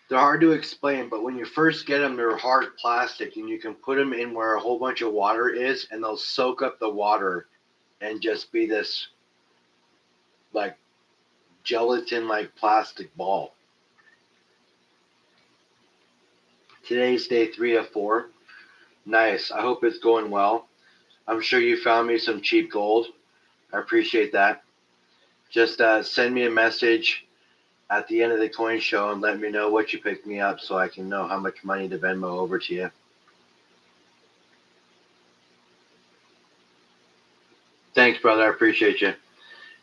They're hard to explain, but when you first get them, they're hard plastic, and you can put them in where a whole bunch of water is, and they'll soak up the water and just be this like gelatin-like plastic ball. Today's day 3 of 4. Nice. I hope it's going well. I'm sure you found me some cheap gold. I appreciate that. Just send me a message at the end of the coin show and let me know what you picked me up so I can know how much money to Venmo over to you. Thanks, brother. I appreciate you.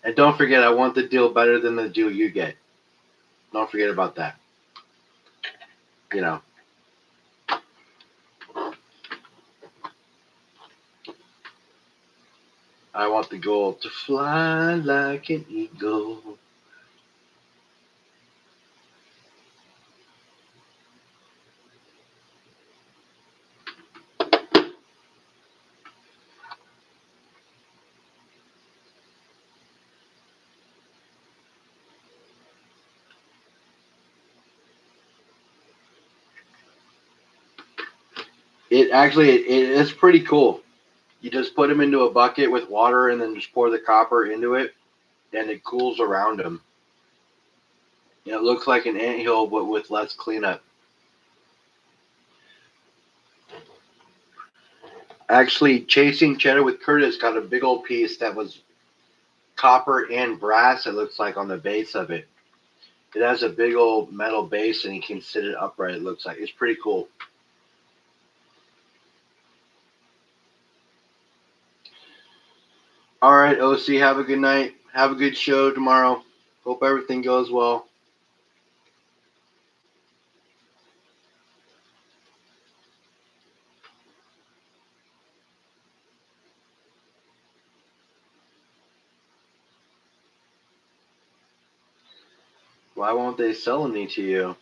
And don't forget, I want the deal better than the deal you get. Don't forget about that. You know. I want the goal to fly like an eagle. It is pretty cool. You just put them into a bucket with water and then just pour the copper into it, and it cools around them. It looks like an anthill, but with less cleanup. Actually, Chasing Cheddar with Curtis got a big old piece that was copper and brass, it looks like, on the base of it. It has a big old metal base, and you can sit it upright, it looks like. It's pretty cool. All right, OC, have a good night. Have a good show tomorrow. Hope everything goes well. Why won't they sell any to you?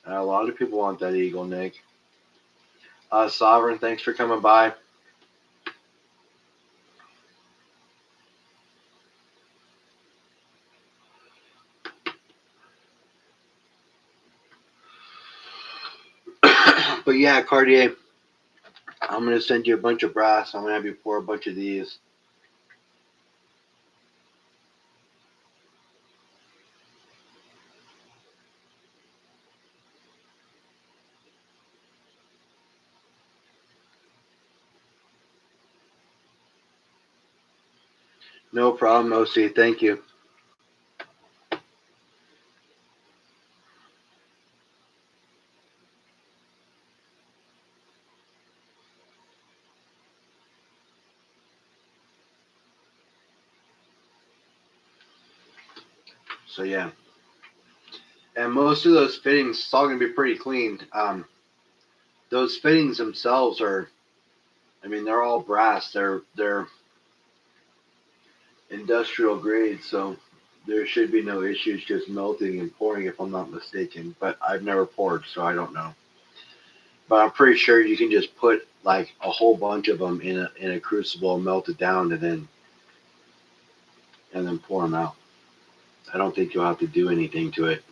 A lot of people want that eagle, Nick. Sovereign, thanks for coming by. But yeah, Cartier, I'm going to send you a bunch of brass. I'm going to have you pour a bunch of these. No problem, OC. Thank you. So yeah. And most of those fittings, it's all going to be pretty clean. Those fittings themselves are, I mean, they're all brass. They're industrial grade, so there should be no issues just melting and pouring, if I'm not mistaken. But I've never poured, so I don't know. But I'm pretty sure you can just put like a whole bunch of them in a crucible, melt it down, and then pour them out. I don't think you'll have to do anything to it.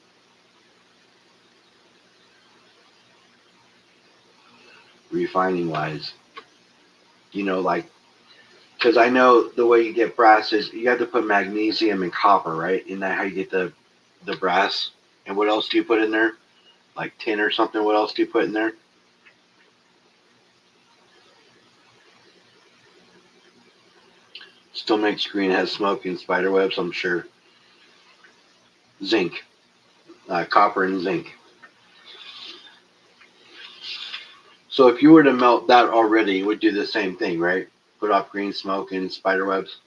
Refining wise, like, because I know the way you get brass is you have to put magnesium and copper, right? Isn't that how you get the brass? And what else do you put in there? Like tin or something? What else do you put in there? Still makes green, has smoke and spider webs, I'm sure. Zinc, copper and zinc. So if you were to melt that already, it would do the same thing, right? Put off green smoke and spider webs.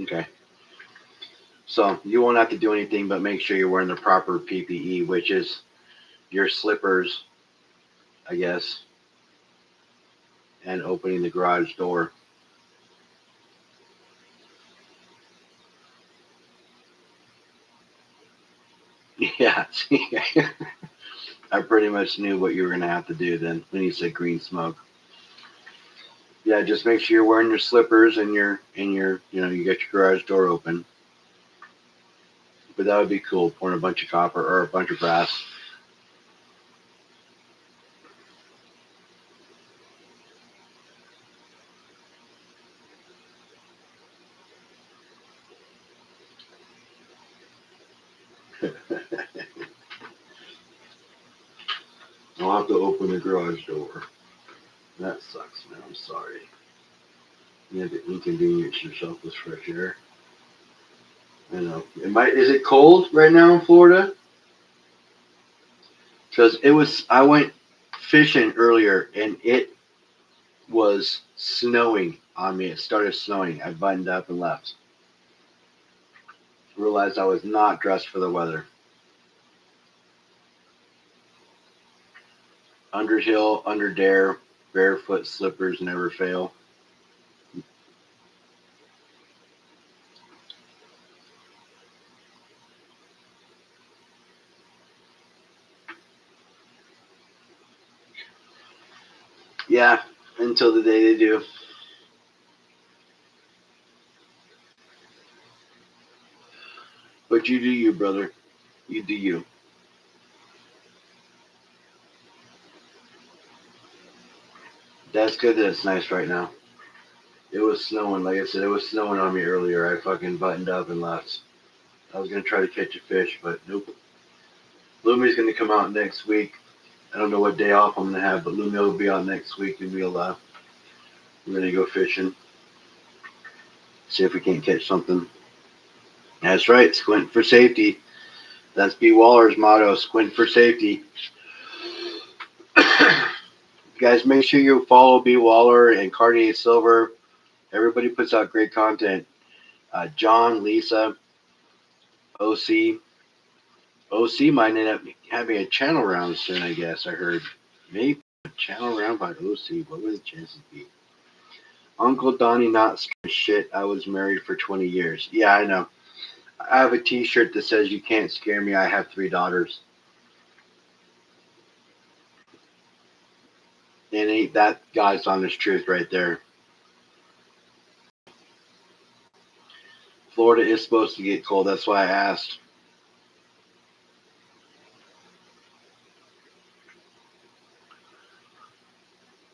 Okay. So you won't have to do anything but make sure you're wearing the proper PPE, which is your slippers, I guess, and opening the garage door. Yeah. I pretty much knew what you were going to have to do then when you said green smoke. Yeah, just make sure you're wearing your slippers and you get your garage door open. But that would be cool, pouring a bunch of copper or a bunch of brass. I'll have to open the garage door. That sucks, man. I'm sorry. You had to inconvenience yourself with fresh air. I know. Is it cold right now in Florida? Because I went fishing earlier and it was snowing on me. It started snowing. I buttoned up and left. Realized I was not dressed for the weather. Underhill, Underdare, barefoot slippers never fail. Yeah, until the day they do. But you do you, brother. You do you. That's good that it's nice right now. It was snowing, like I said, it was snowing on me earlier. I fucking buttoned up and left. I was gonna try to catch a fish, but nope. Lumi's gonna come out next week. I don't know what day off I'm gonna have, but Lumi will be out next week and we're gonna go fishing. See if we can't catch something. That's right, squint for safety. That's B Waller's motto, squint for safety. Guys, make sure you follow B Waller and Cartier Silver. Everybody puts out great content. John, Lisa, OC. OC might end up having a channel round soon, I guess. I heard. Maybe a channel round by OC. What would the chances be? Uncle Donnie not scared shit. I was married for 20 years. Yeah, I know. I have a t-shirt that says you can't scare me. I have 3 daughters. And ain't that God's honest truth right there. Florida is supposed to get cold. That's why I asked.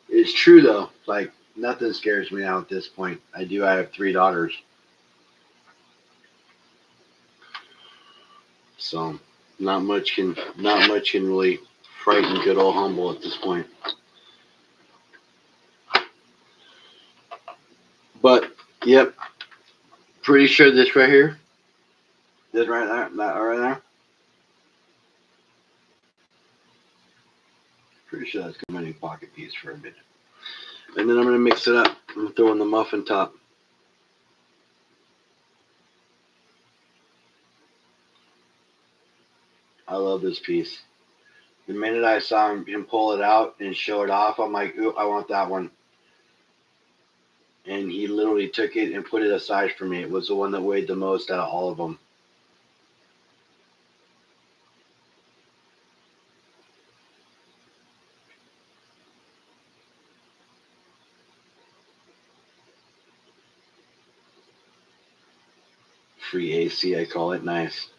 It's true though. Like nothing scares me now at this point. I have 3 daughters. So not much can really frighten good old Humble at this point. But yep, pretty sure this right here, this right there, that right there. Pretty sure that's gonna be a pocket piece for a minute. And then I'm gonna mix it up. I'm gonna throw in the muffin top. I love this piece. The minute I saw him pull it out and show it off, I'm like, ooh, I want that one. And he literally took it and put it aside for me. It was the one that weighed the most out of all of them. Free AC, I call it. Nice.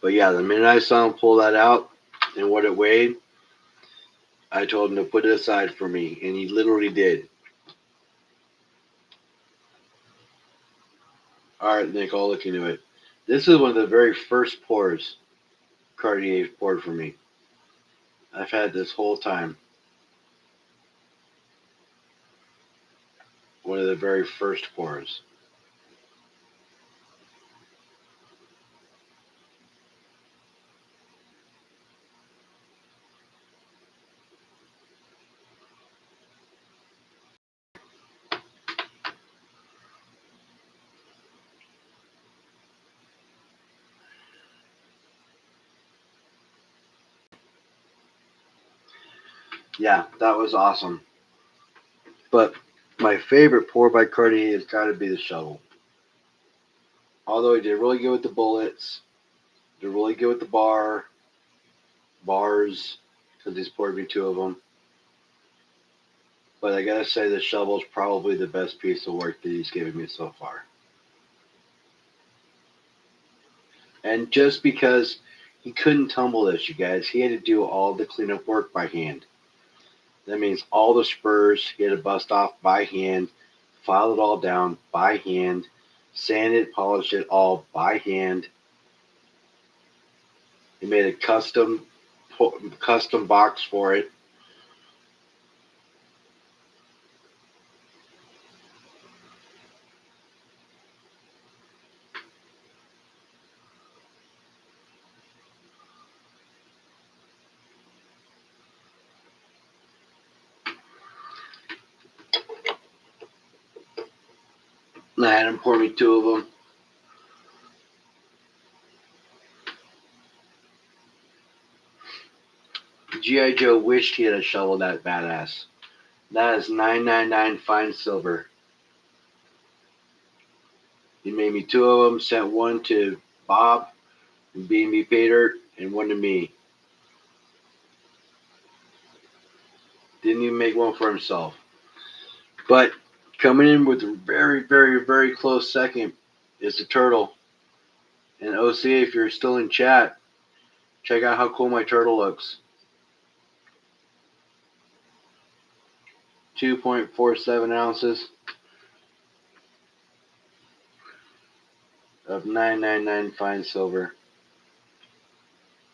But yeah, the minute I saw him pull that out and what it weighed, I told him to put it aside for me, and he literally did. All right, Nick, I'll look into it. This is one of the very first pours Cartier poured for me. I've had this whole time. One of the very first pours. Yeah, that was awesome. But my favorite pour by Cartier has got to be the shovel. Although he did really good with the bullets, did really good with the bars, because he's poured me 2 of them. But I gotta say, the shovel's probably the best piece of work that he's given me so far. And just because he couldn't tumble this, you guys, he had to do all the cleanup work by hand. That means all the spurs he had to bust off by hand, file it all down by hand, sand it, polish it all by hand. He made a custom box for it. And I had him pour me 2 of them. G.I. Joe wished he had a shovel that badass. That is 999 fine silver. He made me 2 of them, sent one to Bob and B&B Pater, and one to me. Didn't even make one for himself. But coming in with a very, very, very close second is the turtle. And OC, if you're still in chat, check out how cool my turtle looks. 2.47 ounces of 999 fine silver.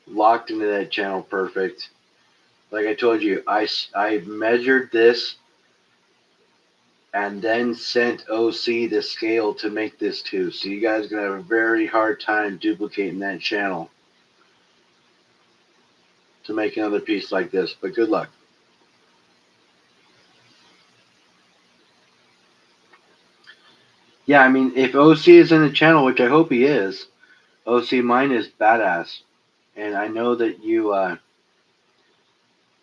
Locked into that channel perfect. Like I told you, I measured this and then sent OC the scale to make this too. So you guys are going to have a very hard time duplicating that channel to make another piece like this. But good luck. Yeah, I mean, if OC is in the channel, which I hope he is, OC, mine is badass. And I know that you, I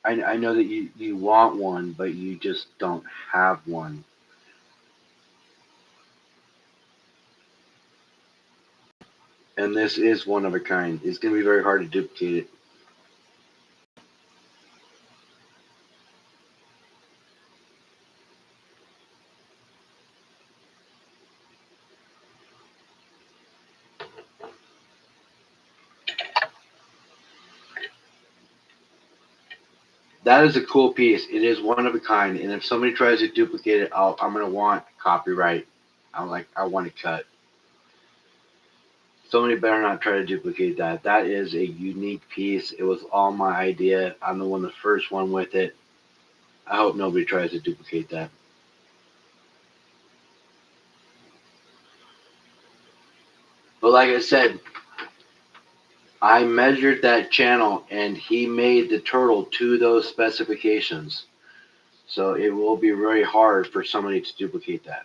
know that you want one, but you just don't have one. And this is one of a kind. It's going to be very hard to duplicate it. That is a cool piece. It is one of a kind. And if somebody tries to duplicate it, I'm going to want copyright. I want it cut. Somebody better not try to duplicate that. That is a unique piece. It was all my idea. I'm the first one with it. I hope nobody tries to duplicate that. But like I said, I measured that channel and he made the turtle to those specifications. So it will be very hard for somebody to duplicate that.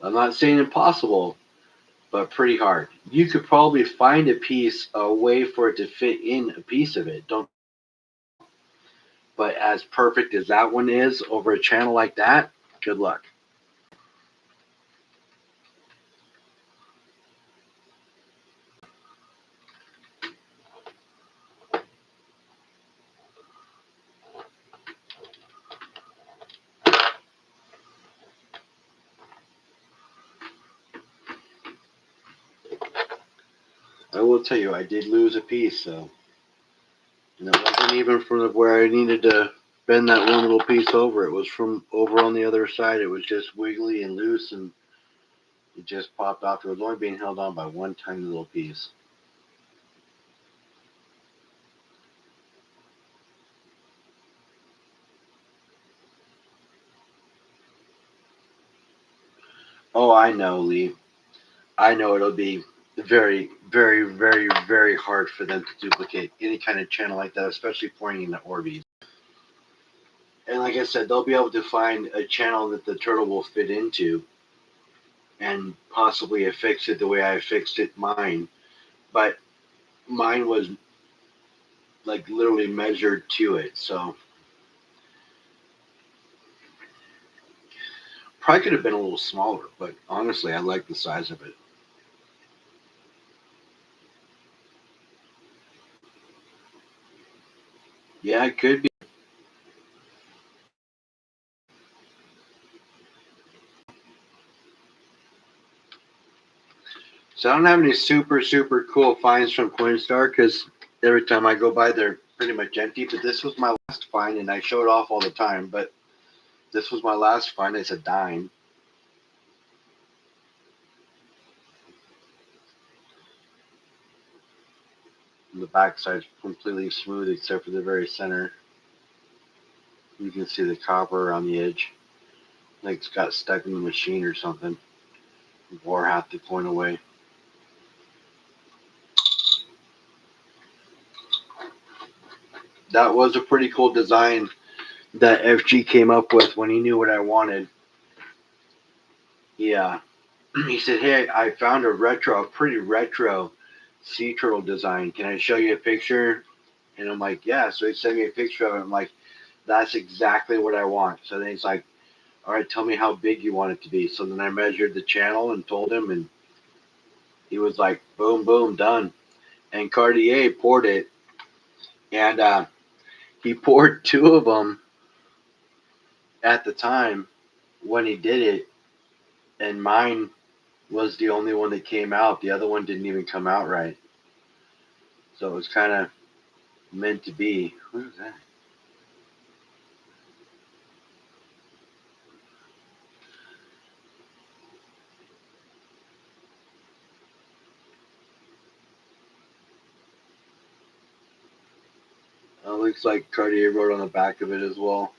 I'm not saying impossible, but pretty hard. You could probably find a way for it to fit in a piece of it. But as perfect as that one is over a channel like that, good luck. I will tell you, I did lose a piece, so. And it wasn't even from where I needed to bend that one little piece over. It was from over on the other side. It was just wiggly and loose, and it just popped off. It was only being held on by one tiny little piece. Oh, I know, Lee. I know it'll be very, very, very, very hard for them to duplicate any kind of channel like that, especially pointing into Orbeez. And like I said, they'll be able to find a channel that the turtle will fit into and possibly affix it the way I fixed it mine. But mine was like literally measured to it, so probably could have been a little smaller, but honestly, I like the size of it. Yeah, it could be. So I don't have any super, super cool finds from Coinstar because every time I go by, they're pretty much empty. But this was my last find, and I show it off all the time. But this was my last find. It's a dime. And the backside's completely smooth except for the very center. You can see the copper on the edge. Like it's got stuck in the machine or something. Wore half the coin away. That was a pretty cool design that FG came up with when he knew what I wanted. Yeah. He said, hey, I found a pretty retro sea turtle design. Can I show you a picture? And I'm like, yeah. So he sent me a picture of it. I'm like, that's exactly what I want. So then he's like, all right, tell me how big you want it to be. So then I measured the channel and told him, and he was like, boom, boom, done. And Cartier poured it, and he poured two of them at the time when he did it, and mine was the only one that came out. The other one didn't even come out right. So it was kind of meant to be. What is that? Looks like Cartier wrote on the back of it as well.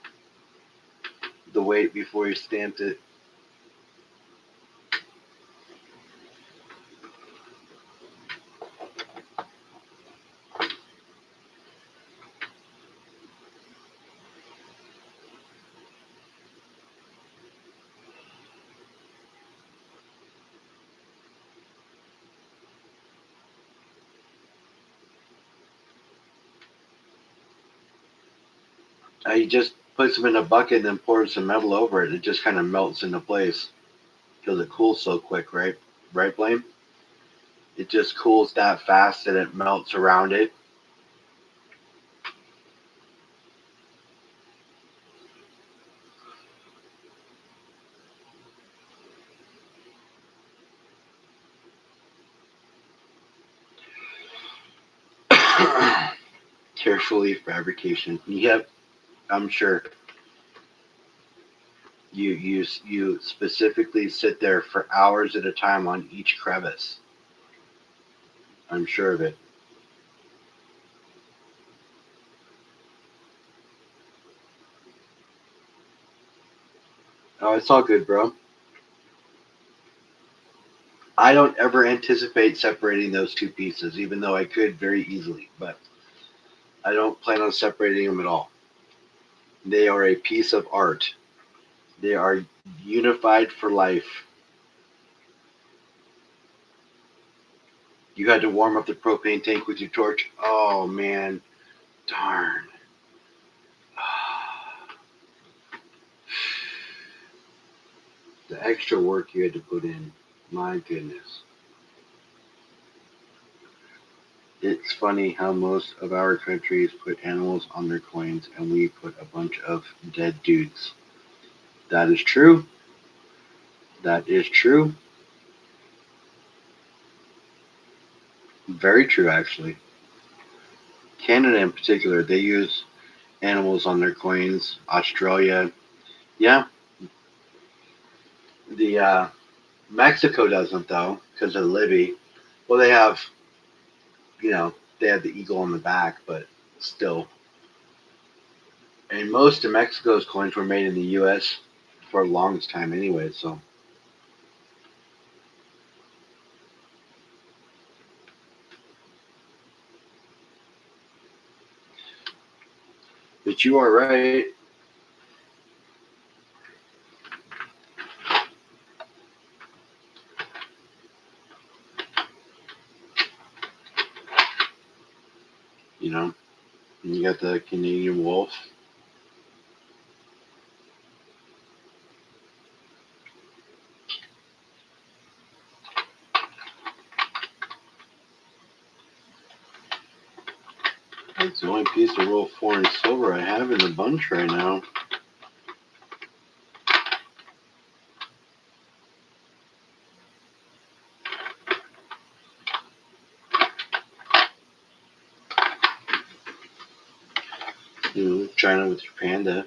The weight before he stamped it. He just puts them in a bucket and then pours some metal over it. It just kind of melts into place because it cools so quick, right? Right, Blaine? It just cools that fast that it melts around it. Carefully fabrication. Yep, I'm sure. You specifically sit there for hours at a time on each crevice. I'm sure of it. Oh, it's all good, bro. I don't ever anticipate separating those two pieces, even though I could very easily, but I don't plan on separating them at all. They are a piece of art. They are unified for life. You had to warm up the propane tank with your torch. Oh man, darn. The extra work you had to put in. My goodness. It's funny how most of our countries put animals on their coins and we put a bunch of dead dudes. That is true. That is true. Very true, actually. Canada, in particular, they use animals on their coins. Australia, yeah. The Mexico doesn't though, because of Libby. Well, they have, you know, they have the eagle on the back, but still. And most of Mexico's coins were made in the U.S. for the longest time, anyway. So, but you are right. You know, you got the Canadian wolf. That's the only piece of real foreign silver I have in the bunch right now. You know, China with your panda.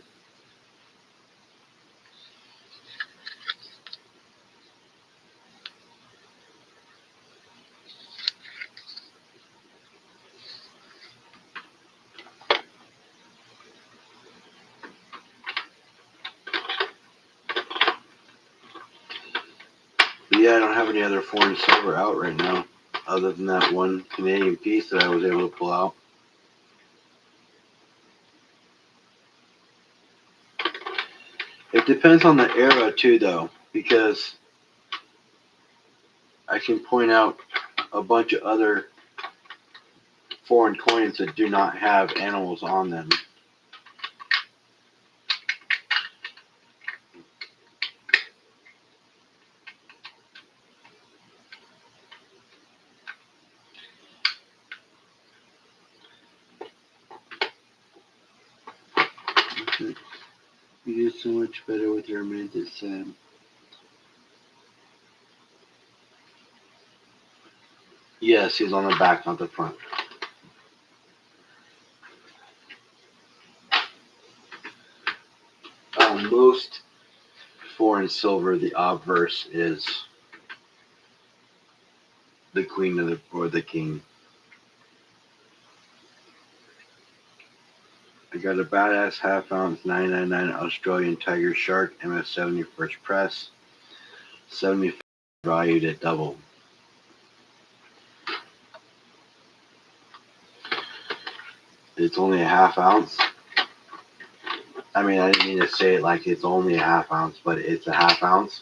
But yeah, I don't have any other foreign silver out right now, other than that one Canadian piece that I was able to pull out. It depends on the era too, though, because I can point out a bunch of other foreign coins that do not have animals on them. You do so much better with your romantic side. Yes, he's on the back, not the front. Most foreign silver, the obverse is the queen or the king. I got a badass half ounce 999 Australian Tiger Shark MS70 first press, 75 valued at double. It's only a half ounce. I mean, I didn't mean to say it like it's only a half ounce, but it's a half ounce.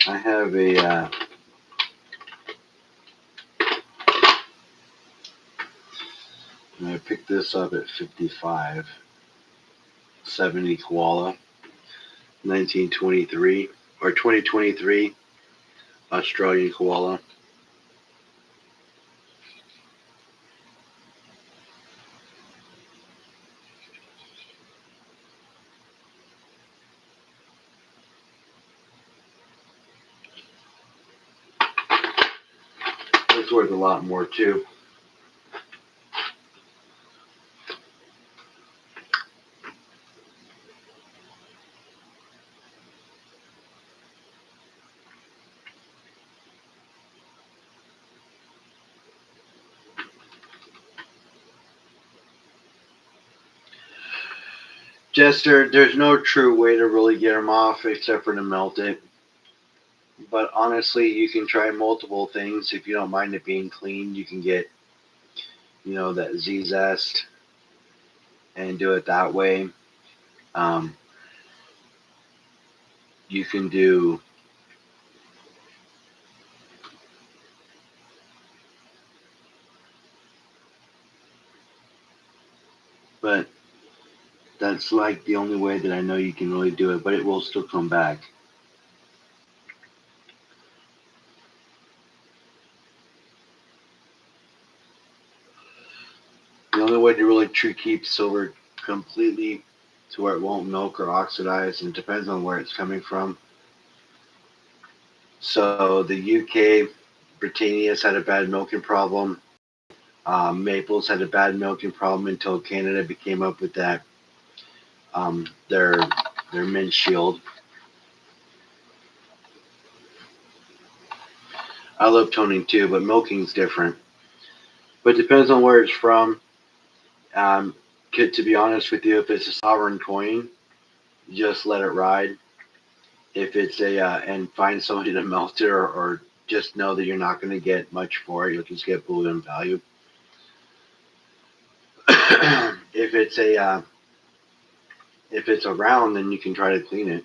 I have and I picked this up at 55, 70 koala, 1923 or 2023 Australian koala. It's worth a lot more too. Jester, there's no true way to really get them off except for to melt it. But honestly, you can try multiple things. If you don't mind it being clean, you can get, that Z-Zest and do it that way. Um, you can do but that's like the only way that I know you can really do it, but it will still come back. The only way to really keep silver completely to where it won't milk or oxidize, and it depends on where it's coming from. So the UK, Britannia's had a bad milking problem. Maples had a bad milking problem until Canada became up with that their mint shield. I love toning too, but milking's different. But it depends on where it's from. To be honest with you, if it's a sovereign coin, just let it ride. If it's and find somebody to melt it, or just know that you're not going to get much for it. You'll just get bullion value. if it's a round, then you can try to clean it.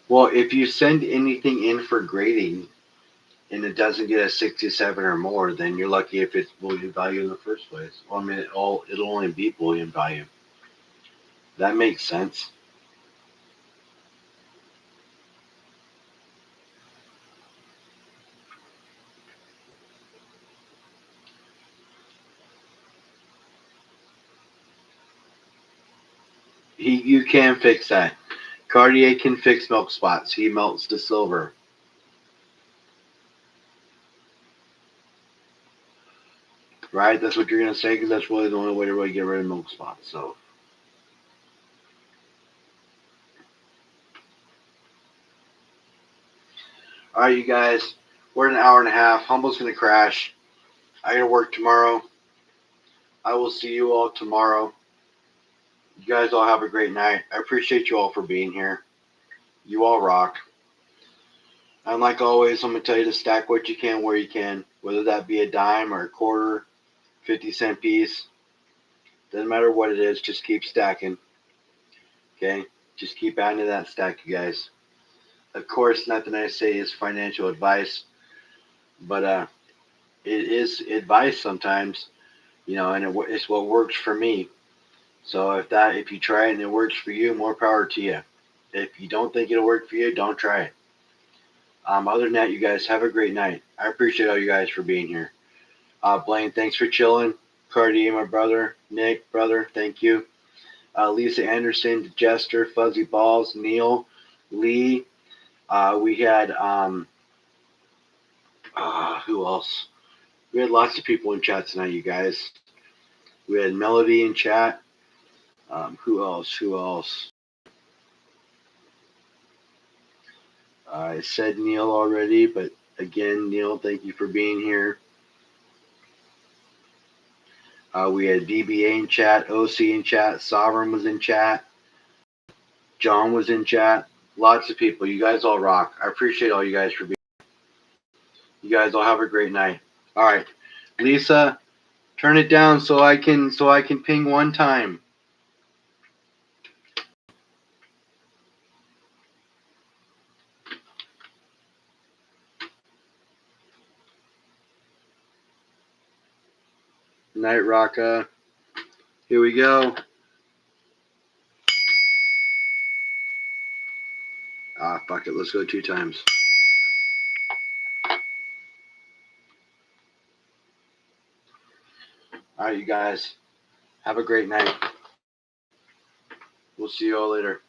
Well, if you send anything in for grading and it doesn't get a 67 or more, then you're lucky if it's bullion value in the first place. Well, I mean, it'll only be bullion value. That makes sense. You can fix that. Cartier can fix milk spots. He melts the silver. Right? That's what you're going to say because that's really the only way to really get rid of milk spots. So, All right, you guys. We're in an hour and a half. Humble's gonna crash. I gotta work tomorrow. I will see you all tomorrow. You guys all have a great night. I appreciate you all for being here. You all rock. And like always, I'm gonna tell you to stack what you can where you can, whether that be a dime or a quarter, 50-cent piece. Doesn't matter what it is. Just keep stacking. Okay. Just keep adding to that stack, you guys. Of course, nothing I say is financial advice, but it is advice sometimes, and it's what works for me. So if you try it and it works for you, more power to you. If you don't think it'll work for you, don't try it. Other than that, you guys have a great night. I appreciate all you guys for being here. Blaine, thanks for chilling. Cardi, my brother. Nick, brother, thank you. Lisa Anderson, Jester, Fuzzy Balls, Neil, Lee. We had who else? We had lots of people in chat tonight, you guys. We had Melody in chat. Who else? Who else? I said Neil already, but again, Neil, thank you for being here. We had VBA in chat, OC in chat, Sovereign was in chat, John was in chat. Lots of people. You guys all rock. I appreciate all you guys for being here. You guys all have a great night. All right, Lisa, turn it down so I can ping one time. Night Rocka. Here we go. Fuck it. Let's go 2 times. All right, you guys. Have a great night. We'll see you all later.